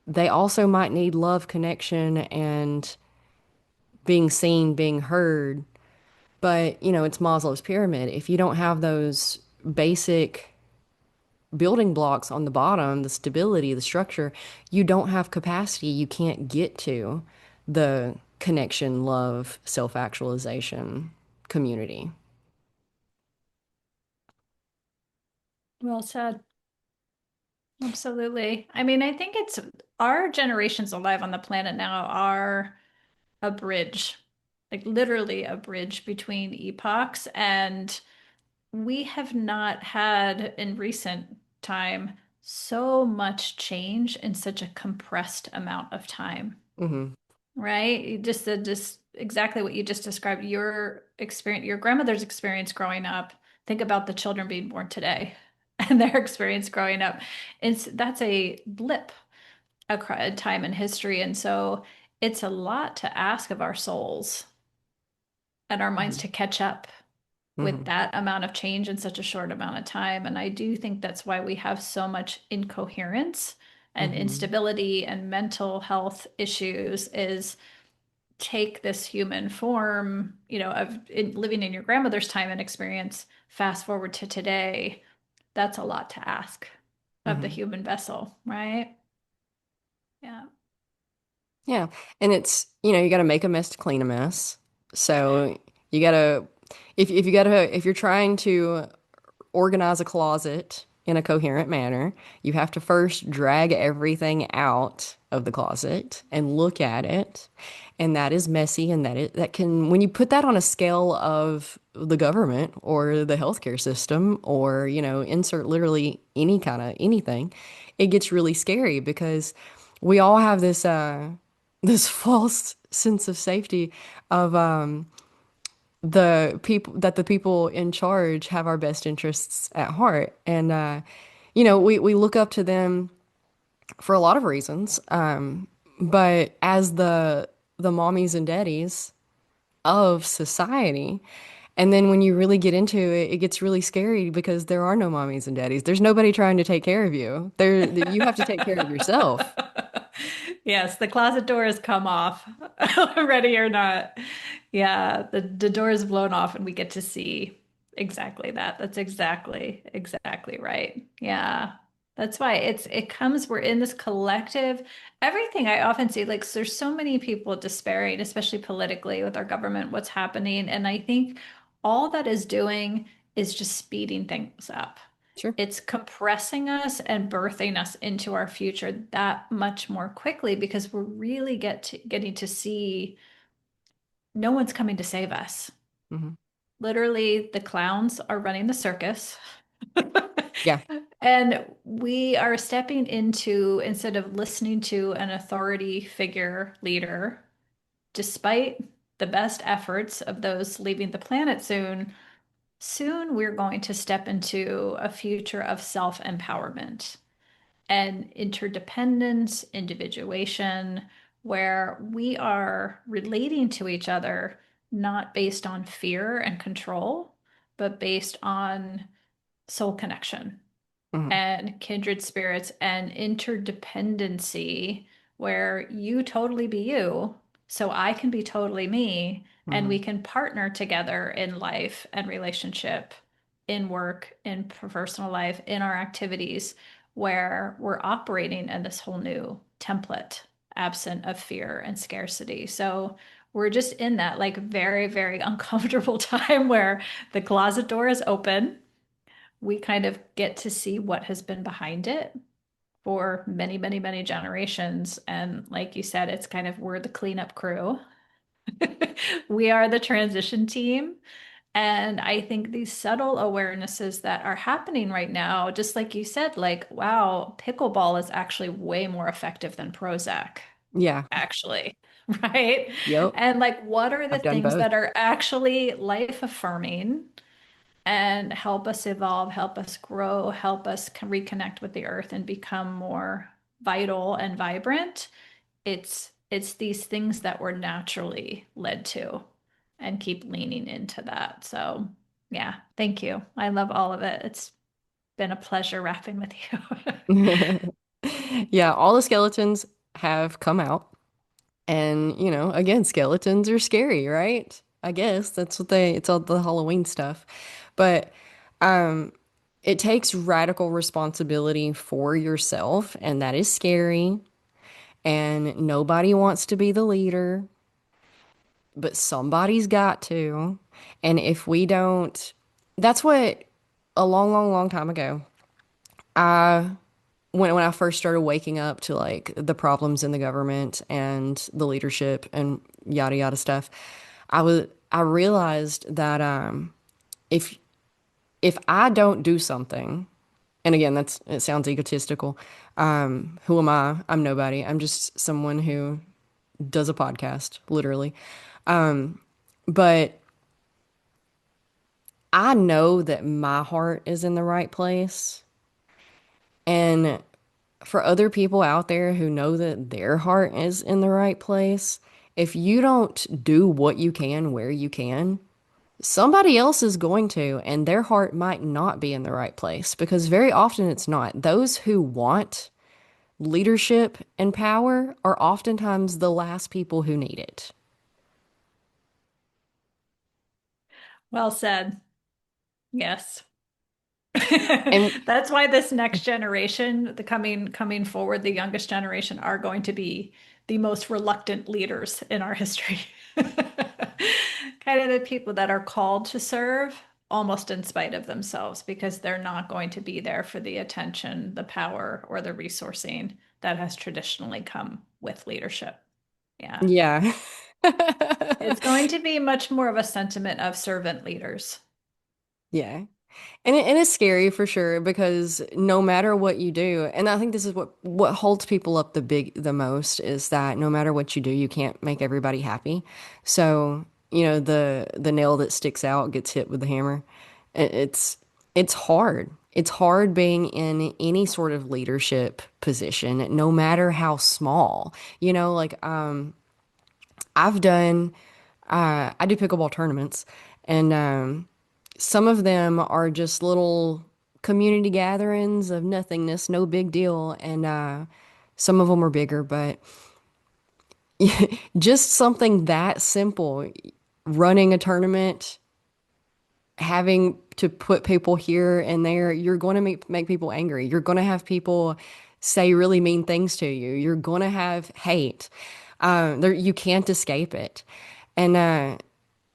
they also might need love, connection, and being seen, being heard. But, it's Maslow's pyramid. If you don't have those basic building blocks on the bottom, the stability, the structure, you don't have capacity. You can't get to the connection, love, self-actualization community. Well said. Absolutely. I mean, I think it's our generations alive on the planet now are a bridge, like literally a bridge between epochs. And we have not had in recent time so much change in such a compressed amount of time, Hmm. right? You just said just exactly what you just described, your experience, your grandmother's experience growing up. Think about the children being born today and their experience growing up. That's a blip across time in history. And so it's a lot to ask of our souls and our minds to catch up with Hmm. that amount of change in such a short amount of time. And I do think that's why we have so much incoherence and Hmm. instability and mental health issues is take this human form, living in your grandmother's time and experience, fast forward to today. That's a lot to ask of the Hmm. human vessel, right? Yeah. Yeah. And it's, you got to make a mess to clean a mess. So you got to, if you're trying to organize a closet in a coherent manner, you have to first drag everything out of the closet and look at it. And that is messy, and that can, when you put that on a scale of the government or the healthcare system or, insert literally any kind of anything, it gets really scary because we all have this false sense of safety of the people in charge have our best interests at heart. And we look up to them for a lot of reasons. But as the mommies and daddies of society, and then when you really get into it, it gets really scary because there are no mommies and daddies. There's nobody trying to take care of you. You have to take care of yourself. Yes, the closet door has come off, ready or not. Yeah, the door is blown off and we get to see exactly that. That's exactly right. Yeah. That's why it comes, we're in this collective, everything I often see, like there's so many people despairing, especially politically with our government, what's happening. And I think all that is doing is just speeding things up. Sure. It's compressing us and birthing us into our future that much more quickly because we're really getting to see no one's coming to save us. Hmm. Literally, the clowns are running the circus. Yeah. And we are stepping into, instead of listening to an authority figure leader, despite the best efforts of those leaving the planet soon we're going to step into a future of self-empowerment and interdependence, individuation, where we are relating to each other not based on fear and control, but based on soul connection Hmm. and kindred spirits and interdependency, where you totally be you, so I can be totally me, and we Hmm. can partner together in life and relationship, in work, in personal life, in our activities, where we're operating in this whole new template, absent of fear and scarcity. So we're just in that like very, very uncomfortable time where the closet door is open, we kind of get to see what has been behind it for many, many, many generations. And like you said, it's kind of we're the cleanup crew. We are the transition team. And I think these subtle awarenesses that are happening right now, just like you said, like, wow, pickleball is actually way more effective than Prozac, Yeah. actually, right? Yep. And like, what are the I've done things both. that are actually life affirming and help us evolve, help us grow, help us reconnect with the earth and become more vital and vibrant? It's these things that we're naturally led to and keep leaning into that. So, yeah, thank you. I love all of it. It's been a pleasure rapping with you. Yeah, all the skeletons have come out. And, again, skeletons are scary, right? I guess it's all the Halloween stuff. But it takes radical responsibility for yourself, and that is scary. And nobody wants to be the leader, but somebody's got to. And if we don't, that's what a long, long, long time ago, I when I first started waking up to like the problems in the government and the leadership and yada yada stuff, I realized that if if I don't do something, and again, that's it sounds egotistical. Who am I? I'm nobody. I'm just someone who does a podcast, literally. But I know that my heart is in the right place. And for other people out there who know that their heart is in the right place, if you don't do what you can where you can, somebody else is going to, and their heart might not be in the right place because very often it's not. Those who want leadership and power are oftentimes the last people who need it. Well said. Yes. And That's why this next generation, the coming forward, the youngest generation are going to be the most reluctant leaders in our history. Kind of the people that are called to serve almost in spite of themselves because they're not going to be there for the attention, the power, or the resourcing that has traditionally come with leadership. Yeah. yeah. It's going to be much more of a sentiment of servant leaders. Yeah. And it's scary for sure because no matter what you do, and I think this is what holds people up the most is that no matter what you do, you can't make everybody happy. So, the nail that sticks out gets hit with the hammer. It's it's hard. It's hard being in any sort of leadership position, no matter how small. Like I've done I do pickleball tournaments and some of them are just little community gatherings of nothingness, no big deal. And some of them are bigger, but just something that simple, running a tournament, having to put people here and there, you're going to make people angry. You're going to have people say really mean things to you. You're going to have hate. You can't escape it. And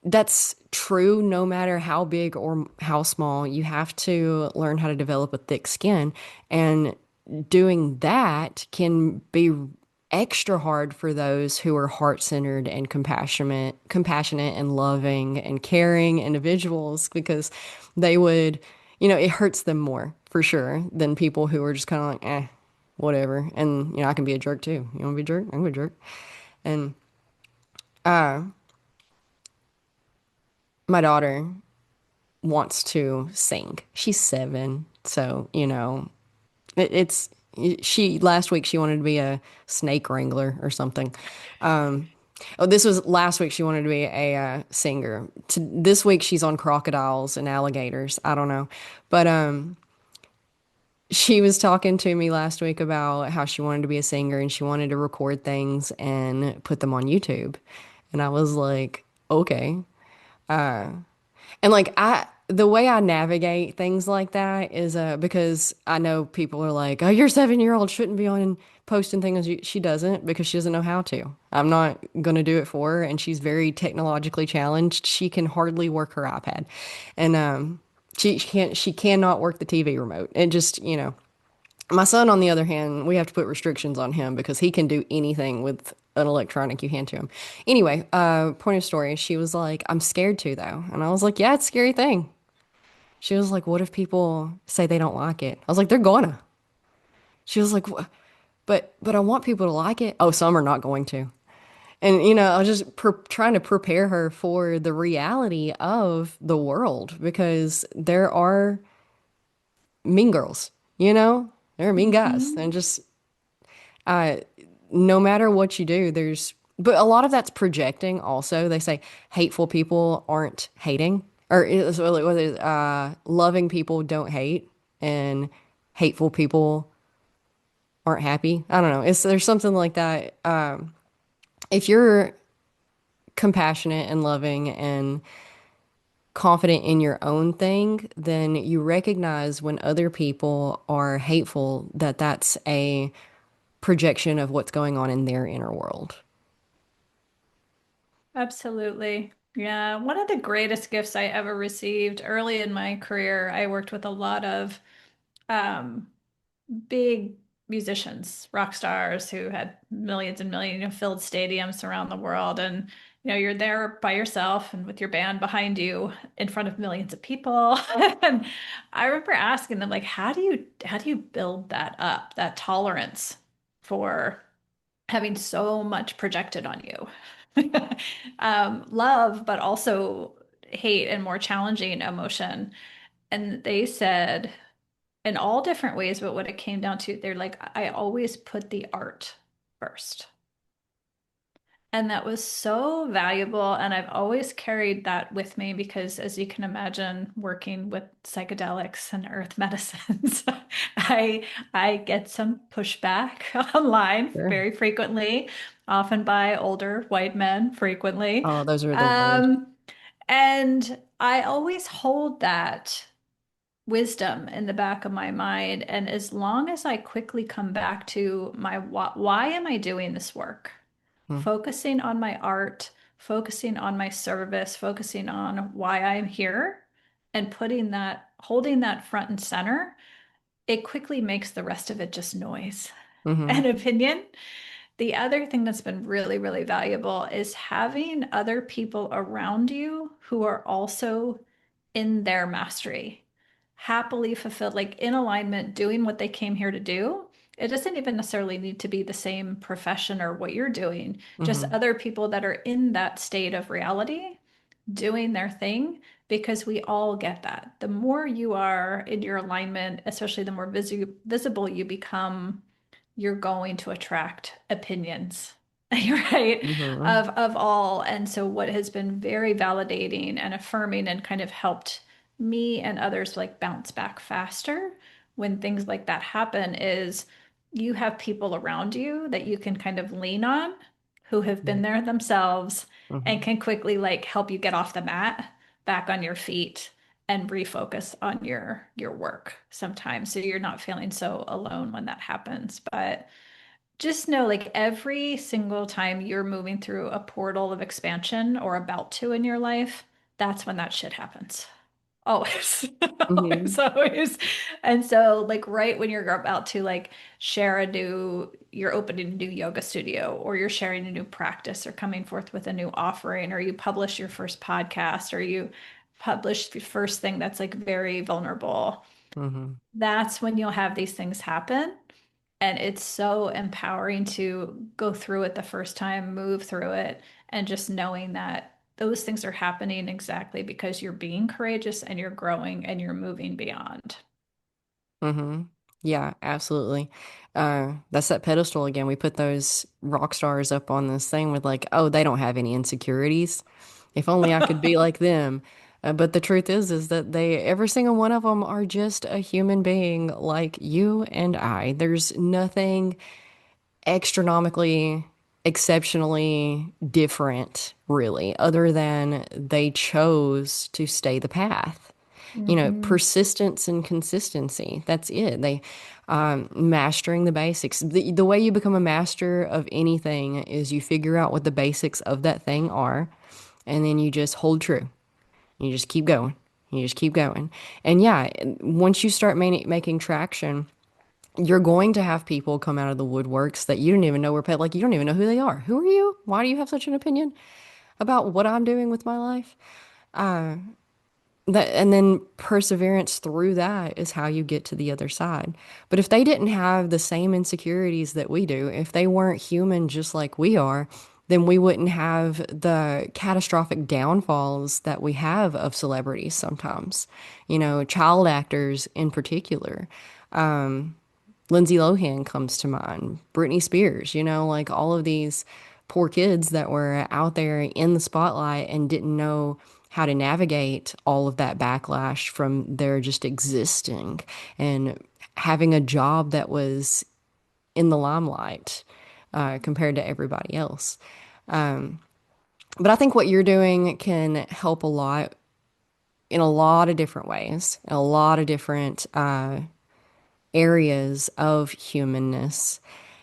that's true no matter how big or how small. You have to learn how to develop a thick skin. And doing that can be extra hard for those who are heart-centered and compassionate and loving and caring individuals because they would, it hurts them more for sure than people who are just kind of like, whatever. And, I can be a jerk too. You want to be a jerk? I can be a jerk. And my daughter wants to sing. She's 7, so it's she last week she wanted to be a snake wrangler or something. Oh, this was last week she wanted to be a singer. This week she's on crocodiles and alligators. I don't know, but she was talking to me last week about how she wanted to be a singer and she wanted to record things and put them on YouTube, and I was like, okay. And like the way I navigate things like that is because I know people are like, "Oh, your 7-year-old shouldn't be on posting things." She doesn't because she doesn't know how to. I'm not gonna do it for her, and she's very technologically challenged. She can hardly work her iPad, and she cannot work the TV remote. And just my son, on the other hand, we have to put restrictions on him because he can do anything with an electronic you hand to him. Anyway, point of story, she was like, I'm scared to though. And I was like, yeah, it's a scary thing. She was like, what if people say they don't like it? I was like, they're gonna. She was like, but I want people to like it. Oh, some are not going to. And I was just trying to prepare her for the reality of the world because there are mean girls, there are mean guys. Mhm. And just uh, no matter what you do, but a lot of that's projecting also. They say hateful people aren't hating, or loving people don't hate, and hateful people aren't happy. I don't know. There's something like that. If you're compassionate and loving and confident in your own thing, then you recognize when other people are hateful that that's a projection of what's going on in their inner world. Absolutely. Yeah, one of the greatest gifts I ever received early in my career, I worked with a lot of um, big musicians, rock stars who had millions and millions, filled stadiums around the world. And, you're there by yourself and with your band behind you in front of millions of people. And I remember asking them, like, how do you build that up, that tolerance for having so much projected on you? Love, but also hate and more challenging emotion. And they said, in all different ways, but what it came down to, they're like, I always put the art first. And that was so valuable. And I've always carried that with me because, as you can imagine, working with psychedelics and earth medicines, I I get some pushback online Sure. very frequently, often by older white men frequently. Oh, those are the worst. Um, and I always hold that wisdom in the back of my mind. And as long as I quickly come back to my why am I doing this work? Hmm. Focusing on my art, focusing on my service, focusing on why I'm here, and holding that front and center, it quickly makes the rest of it just noise Hmm. and opinion. The other thing that's been really, really valuable is having other people around you who are also in their mastery, happily fulfilled, like in alignment, doing what they came here to do. It doesn't even necessarily need to be the same profession or what you're doing, just Hmm. other people that are in that state of reality doing their thing, because we all get that. The more you are in your alignment, especially the more visible you become, you're going to attract opinions, right? Hmm. Of all. And so what has been very validating and affirming and kind of helped me and others like bounce back faster when things like that happen is you have people around you that you can kind of lean on who have been there themselves and Hmm. can quickly like help you get off the mat, back on your feet and refocus on your work sometimes so you're not feeling so alone when that happens. But just know like every single time you're moving through a portal of expansion or about to in your life, that's when that shit happens. Always. Always, Hmm. always. And so like right when you're about to like you're opening a new yoga studio or you're sharing a new practice or coming forth with a new offering or you publish your first podcast or you publish the first thing that's like very vulnerable, Hmm. that's when you'll have these things happen. And it's so empowering to go through it the first time, move through it, and just knowing that those things are happening exactly because you're being courageous and you're growing and you're moving beyond. Hmm. Yeah, absolutely. That's that pedestal again. We put those rock stars up on this thing with like, oh, they don't have any insecurities. If only I could be like them. But the truth is that every single one of them are just a human being like you and I. There's nothing astronomically, exceptionally different, really, other than they chose to stay the path. You know, Hmm. persistence and consistency. That's it. They mastering the basics. The way you become a master of anything is you figure out what the basics of that thing are, and then you just hold true. You just keep going. You just keep going. And yeah, once you start making traction, you're going to have people come out of the woodworks that you didn't even know were pet. Like, you don't even know who they are. Who are you? Why do you have such an opinion about what I'm doing with my life? That, and then perseverance through that is how you get to the other side. But if they didn't have the same insecurities that we do, if they weren't human just like we are, then we wouldn't have the catastrophic downfalls that we have of celebrities sometimes. You know, child actors in particular. Lindsay Lohan comes to mind, Britney Spears, you know, like all of these poor kids that were out there in the spotlight and didn't know how to navigate all of that backlash from their just existing and having a job that was in the limelight compared to everybody else. But I think what you're doing can help a lot in a lot of different ways, in a lot of different areas of humanness,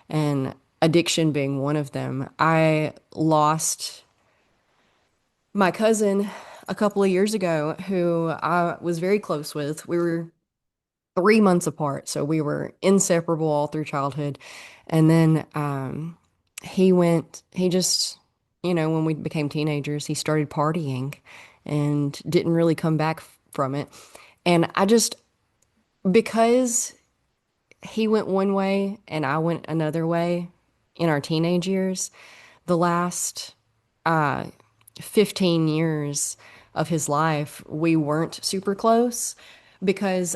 and addiction being one of them. I lost my cousin a couple of years ago who I was very close with. We were 3 months apart, so we were inseparable all through childhood. And then he just, when we became teenagers, he started partying and didn't really come back from it. And because he went one way and I went another way in our teenage years, the last uh, 15 years of his life, we weren't super close because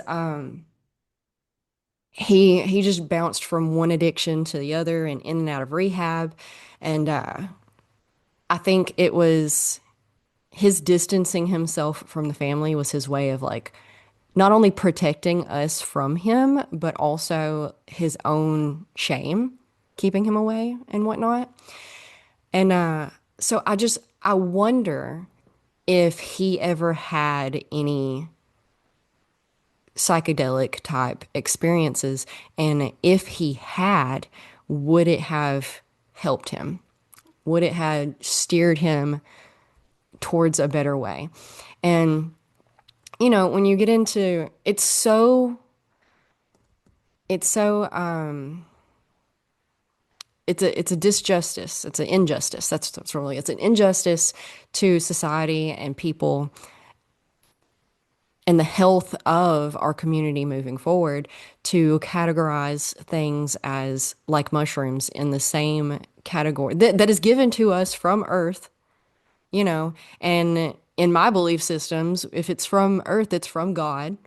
he just bounced from one addiction to the other and in and out of rehab. And I think it was his distancing himself from the family was his way of like not only protecting us from him, but also his own shame, keeping him away and whatnot. And so I wonder if he ever had any psychedelic type experiences, and if he had, would it have helped him? Would it have steered him towards a better way? And when you get into it's so it's a disjustice. It's an injustice. That's really it's an injustice to society and people and the health of our community moving forward to categorize things as like mushrooms in the same category that is given to us from Earth, and in my belief systems, if it's from Earth, it's from God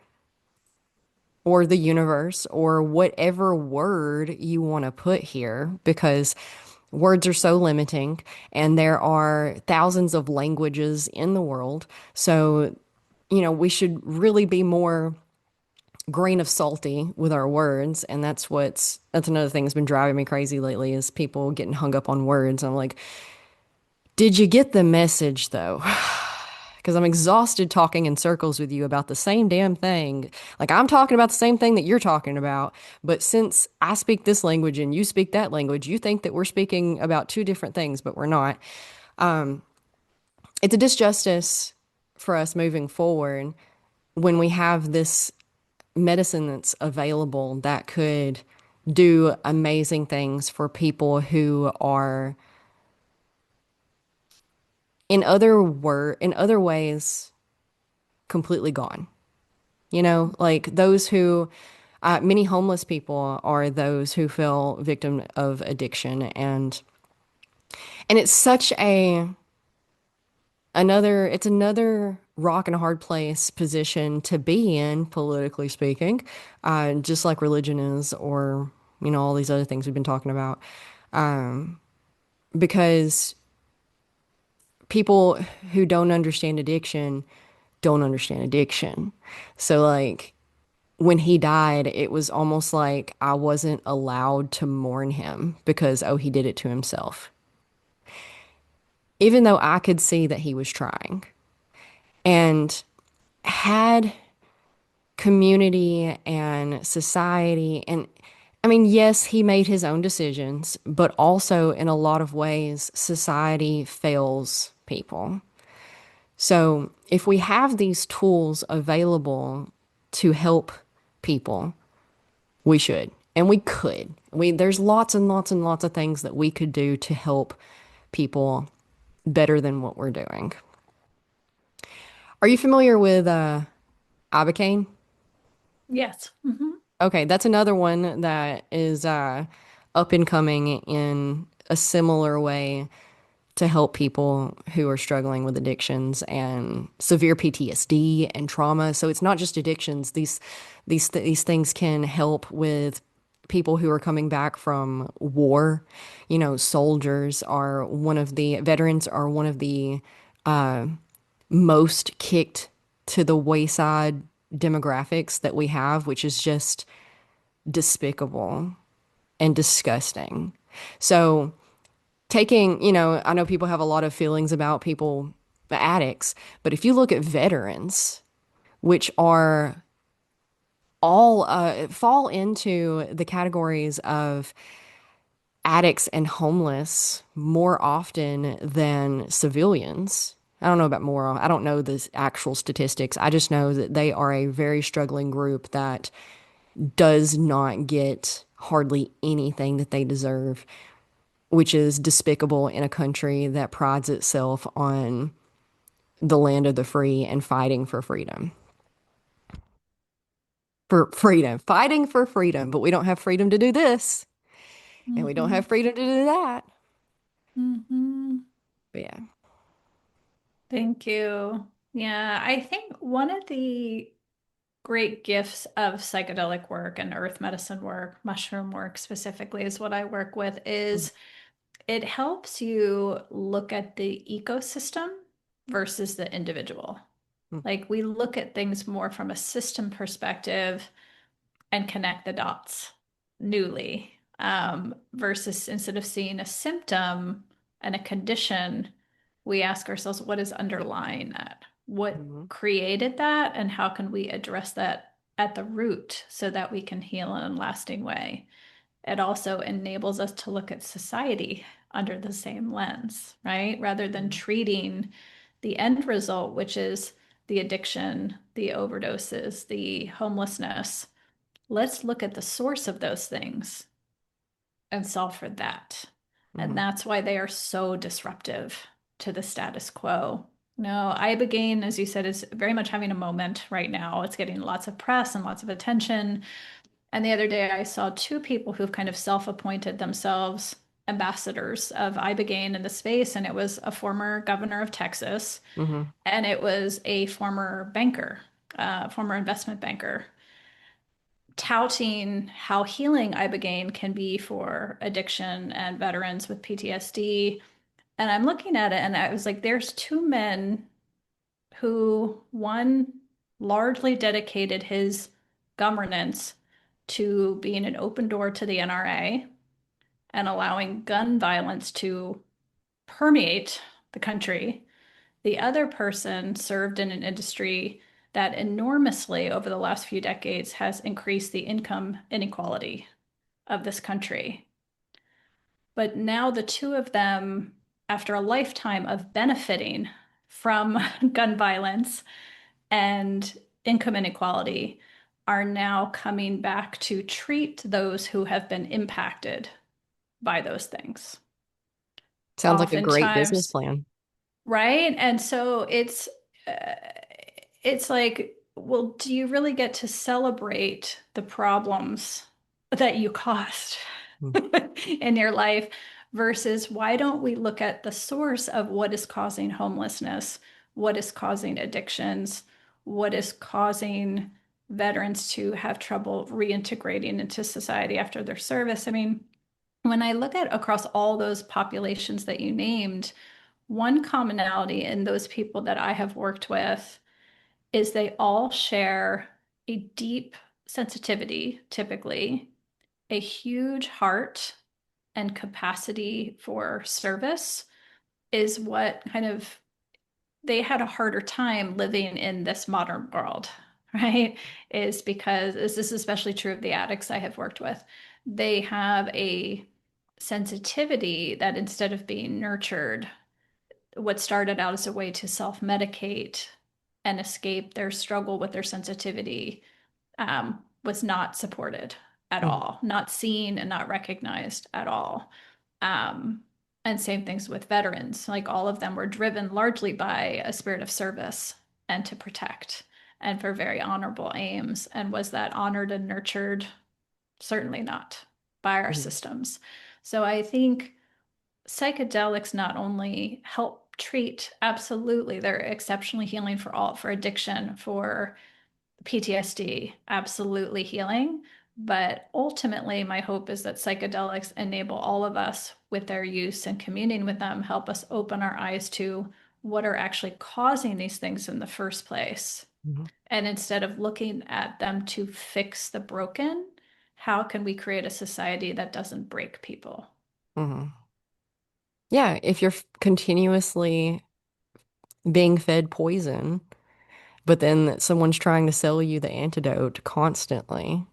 or the universe or whatever word you want to put here, because words are so limiting and there are thousands of languages in the world. So, we should really be more grain of salty with our words. And that's another thing that's been driving me crazy lately is people getting hung up on words. I'm like, did you get the message though? Because I'm exhausted talking in circles with you about the same damn thing. Like I'm talking about the same thing that you're talking about, but since I speak this language and you speak that language, you think that we're speaking about two different things, but we're not. It's a disjustice for us moving forward when we have this medicine that's available that could do amazing things for people who are in other ways completely gone. Like those who many homeless people are those who fell victim of addiction, and it's such a another rock and a hard place position to be in, politically speaking, just like religion is, or all these other things we've been talking about, because people who don't understand addiction. So like when he died, it was almost like I wasn't allowed to mourn him because, oh, he did it to himself. Even though I could see that he was trying. And had community and society, and I mean, yes, he made his own decisions, but also in a lot of ways, society fails people. So if we have these tools available to help people, we should. And we could. There's lots and lots and lots of things that we could do to help people better than what we're doing. Are you familiar with Ibogaine? Yes. Okay, that's another one that is up and coming in a similar way to help people who are struggling with addictions and severe PTSD and trauma. So it's not just addictions. These things can help with people who are coming back from war. Soldiers are one of the veterans are one of the most kicked to the wayside demographics that we have, which is just despicable and disgusting. So I know people have a lot of feelings about people, the addicts, but if you look at veterans, which are all fall into the categories of addicts and homeless more often than civilians. I don't know about more. I don't know the actual statistics. I just know that they are a very struggling group that does not get hardly anything that they deserve, which is despicable in a country that prides itself on the land of the free and fighting for freedom. For freedom, fighting for freedom, but we don't have freedom to do this, and we don't Hmm. have freedom to do that. Hmm. But yeah. Thank you. Yeah, I think one of the great gifts of psychedelic work and earth medicine work, mushroom work specifically, is what I work with, is it helps you look at the ecosystem versus the individual. Mhm. Like we look at things more from a system perspective and connect the dots newly, versus instead of seeing a symptom and a condition, we ask ourselves, what is underlying that? What Mhm. created that? And how can we address that at the root so that we can heal in a lasting way? It also enables us to look at society under the same lens, right? Rather than Mhm. treating the end result, which is the addiction, the overdoses, the homelessness. Let's look at the source of those things and solve for that. And Mhm. that's why they are so disruptive to the status quo. No, Ibogaine, as you said, is very much having a moment right now. It's getting lots of press and lots of attention. And the other day I saw two people who've kind of self-appointed themselves ambassadors of Ibogaine in the space, and it was a former governor of Texas, Mhm. and it was a former banker, former investment banker, touting how healing Ibogaine can be for addiction and veterans with PTSD. And I'm looking at it and I was like, there's two men who, one largely dedicated his governance to being an open door to the NRA and allowing gun violence to permeate the country. The other person served in an industry that enormously over the last few decades has increased the income inequality of this country. But now the two of them, after a lifetime of benefiting from gun violence and income inequality, are now coming back to treat those who have been impacted by those things. Sounds like a great business Oftentimes, plan. right? And so uh, it's like, well, do you really get to celebrate the problems that you caused Mm. in your life versus why don't we look at the source of what is causing homelessness, what is causing addictions, what is causing veterans to have trouble reintegrating into society after their service? I mean, when I look at across all those populations that you named, one commonality in those people that I have worked with is they all share a deep sensitivity, typically, a huge heart and capacity for service is what kind of they had a harder time living in this modern world, right? Is because this is especially true of the addicts I have worked with. They have a sensitivity that instead of being nurtured, what started out as a way to self-medicate and escape their struggle with their sensitivity, was not supported at Mhm. all, not seen and not recognized at all. Um, and same things with veterans. Like all of them were driven largely by a spirit of service and to protect and for very honorable aims. And was that honored and nurtured? Certainly not by our Mhm. systems. So I think psychedelics not only help treat, absolutely, they're exceptionally healing for all, for addiction, for PTSD, absolutely healing. But ultimately, my hope is that psychedelics enable all of us with their use and communing with them, help us open our eyes to what are actually causing these things in the first place. Mhm. And instead of looking at them to fix the broken, how can we create a society that doesn't break people? Mhm. Yeah, if you're continuously being fed poison, but then someone's trying to sell you the antidote constantly.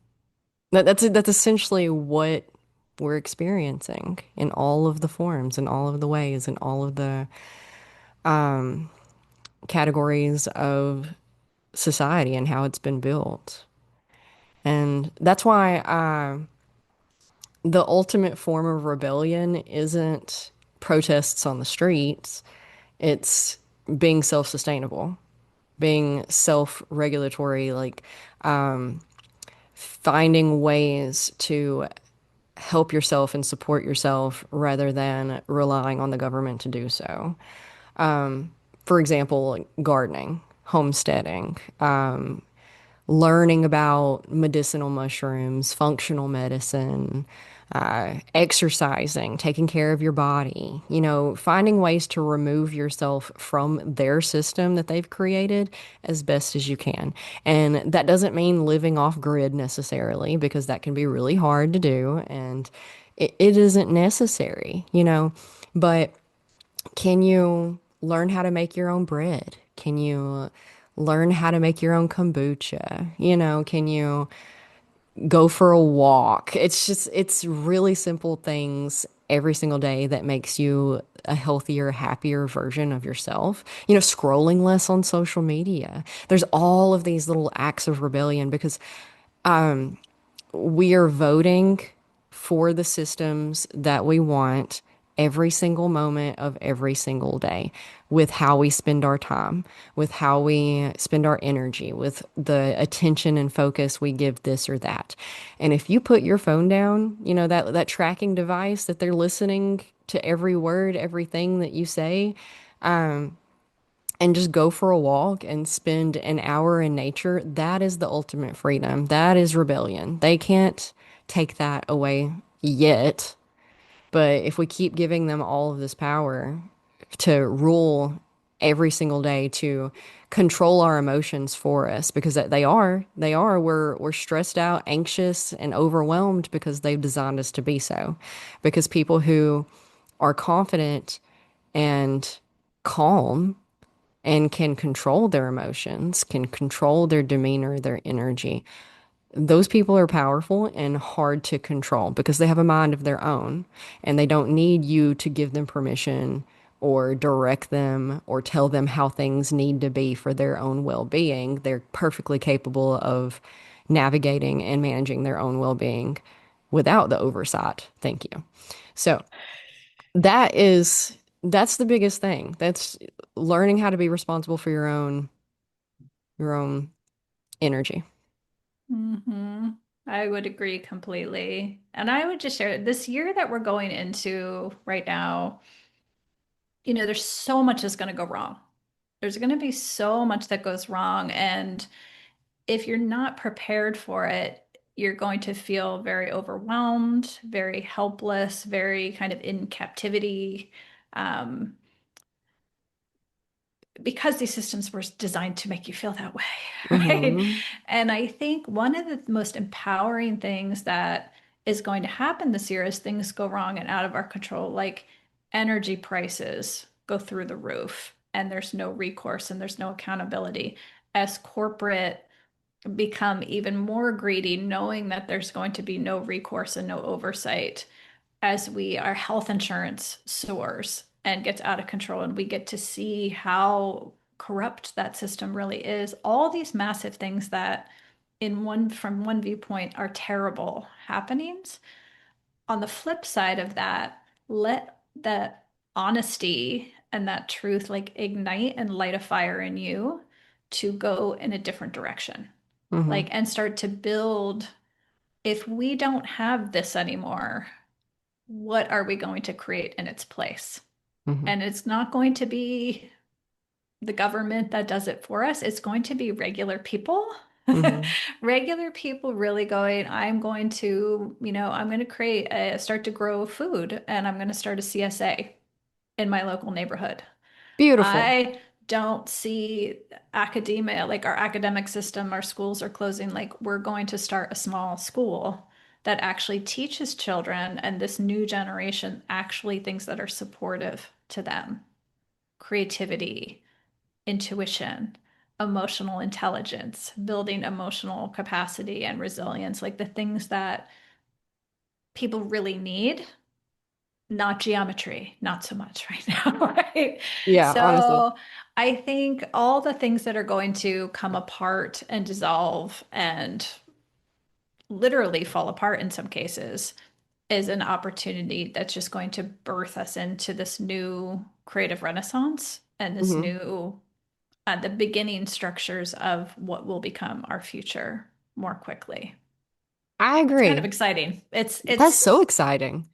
That's essentially what we're experiencing in all of the forms, in all of the ways, in all of the categories of society and how it's been built. And that's why the ultimate form of rebellion isn't protests on the streets, it's being self-sustainable, being self-regulatory, like finding ways to help yourself and support yourself rather than relying on the government to do so. For example, like gardening, homesteading, learning about medicinal mushrooms, functional medicine, exercising, taking care of your body, finding ways to remove yourself from their system that they've created as best as you can. And that doesn't mean living off grid necessarily, because that can be really hard to do and it isn't necessary. But can you learn how to make your own bread? Can you learn how to make your own kombucha? Can you go for a walk? It's really simple things every single day that makes you a healthier, happier version of yourself. Scrolling less on social media. There's all of these little acts of rebellion because we are voting for the systems that we want every single moment of every single day with how we spend our time, with how we spend our energy, with the attention and focus we give this or that. And if you put your phone down, that tracking device that they're listening to every word, everything that you say, and just go for a walk and spend an hour in nature, that is the ultimate freedom. That is rebellion. They can't take that away yet. But if we keep giving them all of this power to rule every single day, to control our emotions for us, because they are, we're stressed out, anxious, and overwhelmed because they've designed us to be so. Because people who are confident and calm and can control their emotions, can control their demeanor, their energy. Those people are powerful and hard to control because they have a mind of their own and they don't need you to give them permission or direct them or tell them how things need to be for their own well-being. They're perfectly capable of navigating and managing their own well-being without the oversight. Thank you. So, that's the biggest thing. That's learning how to be responsible for your own energy. Hmm. I would agree completely. And I would just share this year that we're going into right now, there's so much is going to go wrong. There's going to be so much that goes wrong. And if you're not prepared for it, you're going to feel very overwhelmed, very helpless, very kind of in captivity. Um, because these systems were designed to make you feel that way, right? Hmm. And I think one of the most empowering things that is going to happen this year as things go wrong and out of our control, like energy prices go through the roof and there's no recourse and there's no accountability. As corporate become even more greedy, knowing that there's going to be no recourse and no oversight as our health insurance soars and gets out of control and we get to see how corrupt that system really is. All these massive things that from one viewpoint are terrible happenings. On the flip side of that, let that honesty and that truth like ignite and light a fire in you to go in a different direction. Hmm. Like and start to build if we don't have this anymore, what are we going to create in its place? Hmm. And it's not going to be the government that does it for us. It's going to be regular people. Hmm. Regular people really going, I'm going to, I'm going to start to grow food and I'm going to start a CSA in my local neighborhood. Beautiful. I don't see academia, like our academic system, our schools are closing. Like, we're going to start a small school that actually teaches children and this new generation actually things that are supportive to them: creativity, intuition, emotional intelligence, building emotional capacity and resilience, like the things that people really need, not geometry, not so much right now, right? Yeah, honestly. So I think all the things that are going to come apart and dissolve and literally fall apart in some cases is an opportunity that's just going to birth us into this new creative renaissance and this Hmm. new the beginning structures of what will become our future more quickly. I It's kind of agree. exciting. That's It's so exciting.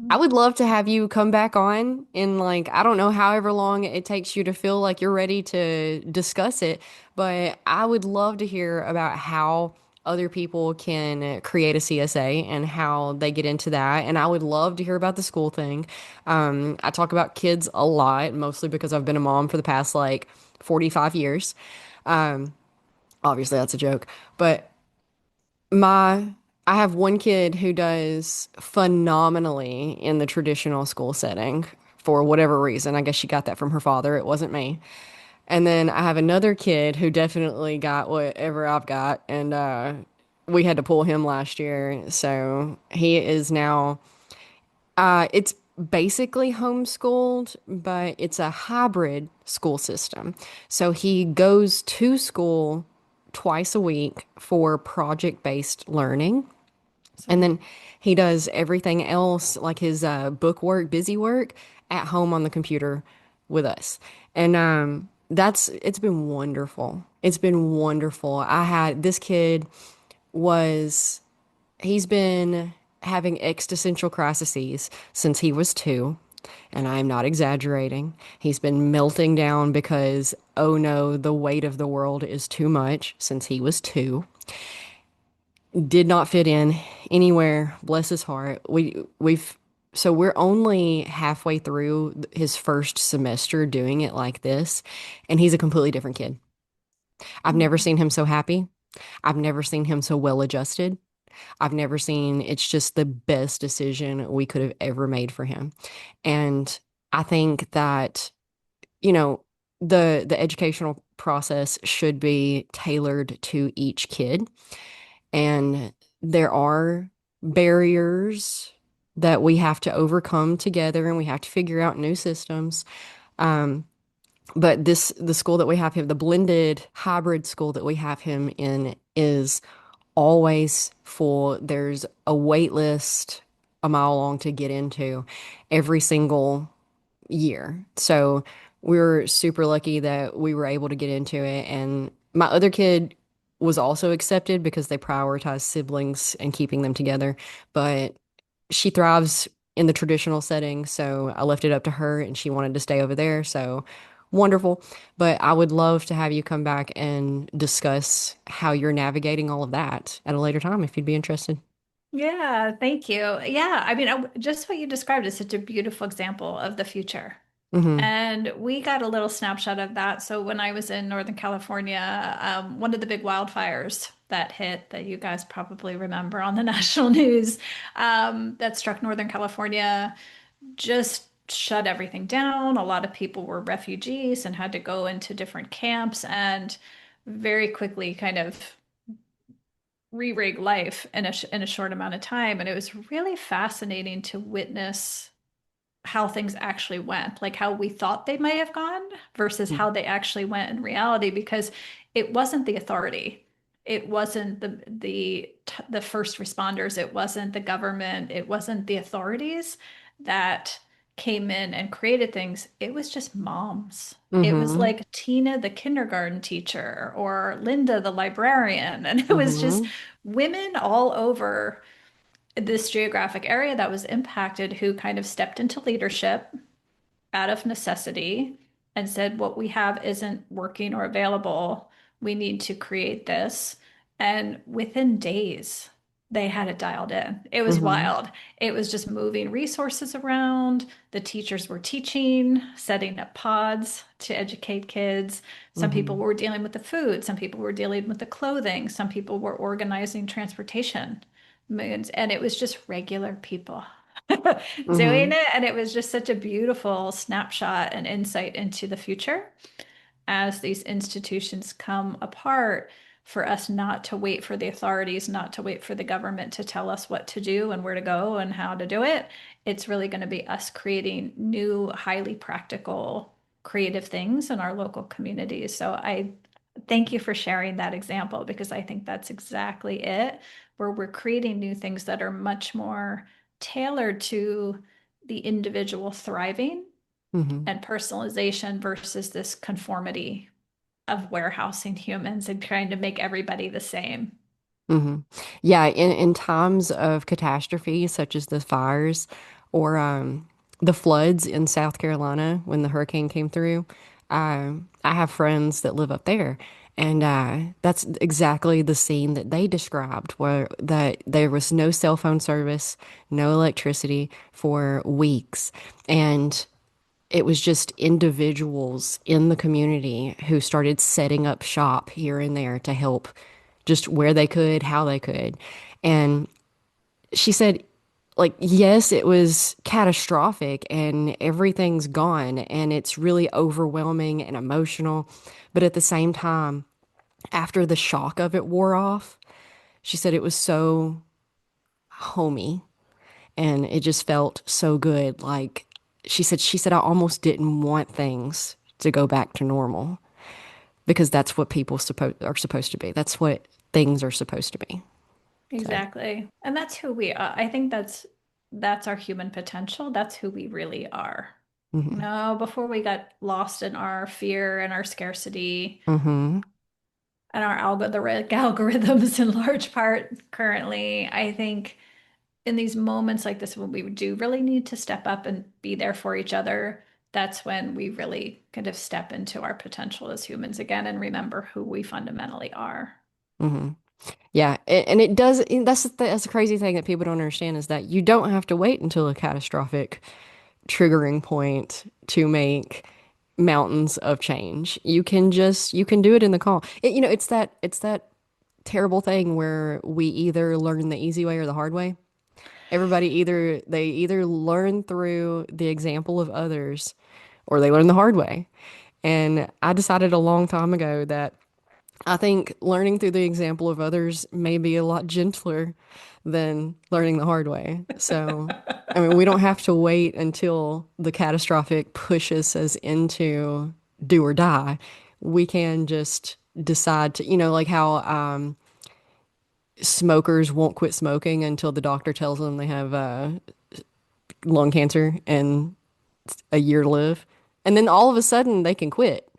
I would love to have you come back on in like, I don't know, however long it takes you to feel like you're ready to discuss it, but I would love to hear about how other people can create a CSA and how they get into that. And I would love to hear about the school thing. I talk about kids a lot, mostly because I've been a mom for the past like 45 years. Obviously, that's a joke, but my I have one kid who does phenomenally in the traditional school setting for whatever reason. I guess she got that from her father. It wasn't me. And then I have another kid who definitely got whatever I've got, and we had to pull him last year. So he is now it's basically homeschooled, but it's a hybrid school system. So he goes to school twice a week for project-based learning. And awesome. then he does everything else, like his book work, busy work, at home on the computer with us. And it's been wonderful. It's been wonderful. I had this kid was he's been having existential crises since he was 2, and I am not exaggerating. He's been melting down because, oh no, the weight of the world is too much since he was 2. Did not fit in anywhere, bless his heart. So we're only halfway through his first semester doing it like this, and he's a completely different kid. I've never Mm. seen him so happy. I've never seen him so well adjusted. I've never seen it's just the best decision we could have ever made for him. And I think that, you know, the educational process should be tailored to each kid. And there are barriers that we have to overcome together and we have to figure out new systems. Um, but the school that we have him, the blended hybrid school that we have him in is always full. There's a wait list a mile long to get into every single year. So we were super lucky that we were able to get into it. And my other kid was also accepted because they prioritize siblings and keeping them together. But she thrives in the traditional setting. So I left it up to her and she wanted to stay over there. So wonderful. But I would love to have you come back and discuss how you're navigating all of that at a later time if you'd be interested. Yeah, thank you. Yeah, I mean, just what you described is such a beautiful example of the future. Hmm. And we got a little snapshot of that. So when I was in Northern California, one of the big wildfires that hit that you guys probably remember on the national news, that struck Northern California, just shut everything down. A lot of people were refugees and had to go into different camps and very quickly kind of re-rig life in a short amount of time. And it was really fascinating to witness how things actually went, like how we thought they may have gone versus how they actually went in reality, because it wasn't the authority. It wasn't the first responders. It wasn't the government. It wasn't the authorities that came in and created things. It was just moms. It was Hmm. like Tina, the kindergarten teacher, or Linda, the librarian. And it was just Hmm. women all over this geographic area that was impacted who kind of stepped into leadership out of necessity and said, what we have isn't working or available. We need to create this. And within days, they had it dialed in. It was Hmm. wild. It was just moving resources around. The teachers were teaching, setting up pods to educate kids. Some people Hmm. were dealing with the food, some people were dealing with the clothing, some people were organizing transportation moons, and it was just regular people doing Hmm. it. And it was just such a beautiful snapshot and insight into the future. as these institutions come apart, for us not to wait for the authorities, not to wait for the government to tell us what to do and where to go and how to do it. It's really going to be us creating new, highly practical, creative things in our local communities. So I thank you for sharing that example because I think that's exactly it, where we're creating new things that are much more tailored to the individual thriving Hmm. and personalization versus this conformity of warehousing humans and trying to make everybody the same. Hmm. Yeah, in times of catastrophe such as the fires or the floods in South Carolina when the hurricane came through, I have friends that live up there, and that's exactly the scene that they described, where that there was no cell phone service, no electricity for weeks, and it was just individuals in the community who started setting up shop here and there to help just where they could, how they could. And she said, like, yes, it was catastrophic and everything's gone and it's really overwhelming and emotional. But at the same time, after the shock of it wore off, she said it was so homey and it just felt so good. Like she said, I almost didn't want things to go back to normal because that's what people are supposed to be. That's what things are supposed to be. So, Exactly. And that's who we are. I think that's our human potential. That's who we really are. You hmm. know, before we got lost in our fear and our scarcity Hmm. and our algorithms in large part currently, I think in these moments like this when we do really need to step up and be there for each other, that's when we really kind of step into our potential as humans again and remember who we fundamentally are. Hmm. Yeah, and it does. And that's the crazy thing that people don't understand is that you don't have to wait until a catastrophic triggering point to make mountains of change. You can do it in the call. It's that terrible thing where we either learn the easy way or the hard way. They either learn through the example of others or they learn the hard way. And I decided a long time ago that I think learning through the example of others may be a lot gentler than learning the hard way. So, I mean, we don't have to wait until the catastrophic pushes us into do or die. We can just decide to, like how smokers won't quit smoking until the doctor tells them they have lung cancer and a year to live. And then all of a sudden they can quit.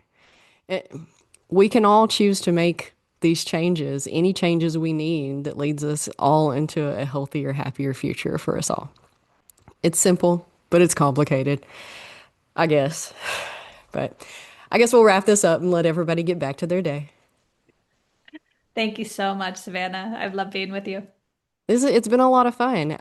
We can all choose to make these changes, any changes we need that leads us all into a healthier, happier future for us all. It's simple, but it's complicated, I guess. But I guess we'll wrap this up and let everybody get back to their day. Thank you so much, Savannah. I've loved being with you. It's been a lot of fun.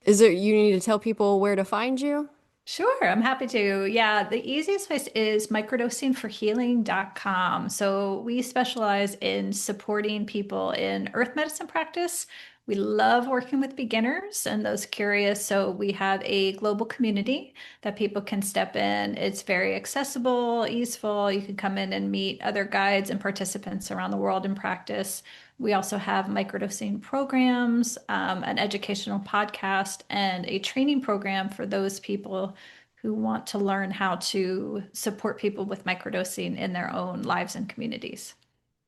Is it you need to tell people where to find you? Sure, I'm happy to. Yeah, the easiest place is microdosingforhealing.com. So we specialize in supporting people in earth medicine practice. We love working with beginners and those curious. So we have a global community that people can step in. It's very accessible, easeful. You can come in and meet other guides and participants around the world in practice. We also have microdosing programs, an educational podcast, and a training program for those people who want to learn how to support people with microdosing in their own lives and communities.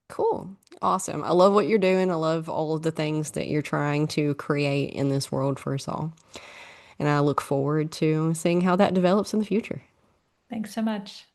Cool. Awesome. I love what you're doing. I love all of the things that you're trying to create in this world for us all. And I look forward to seeing how that develops in the future. Thanks so much.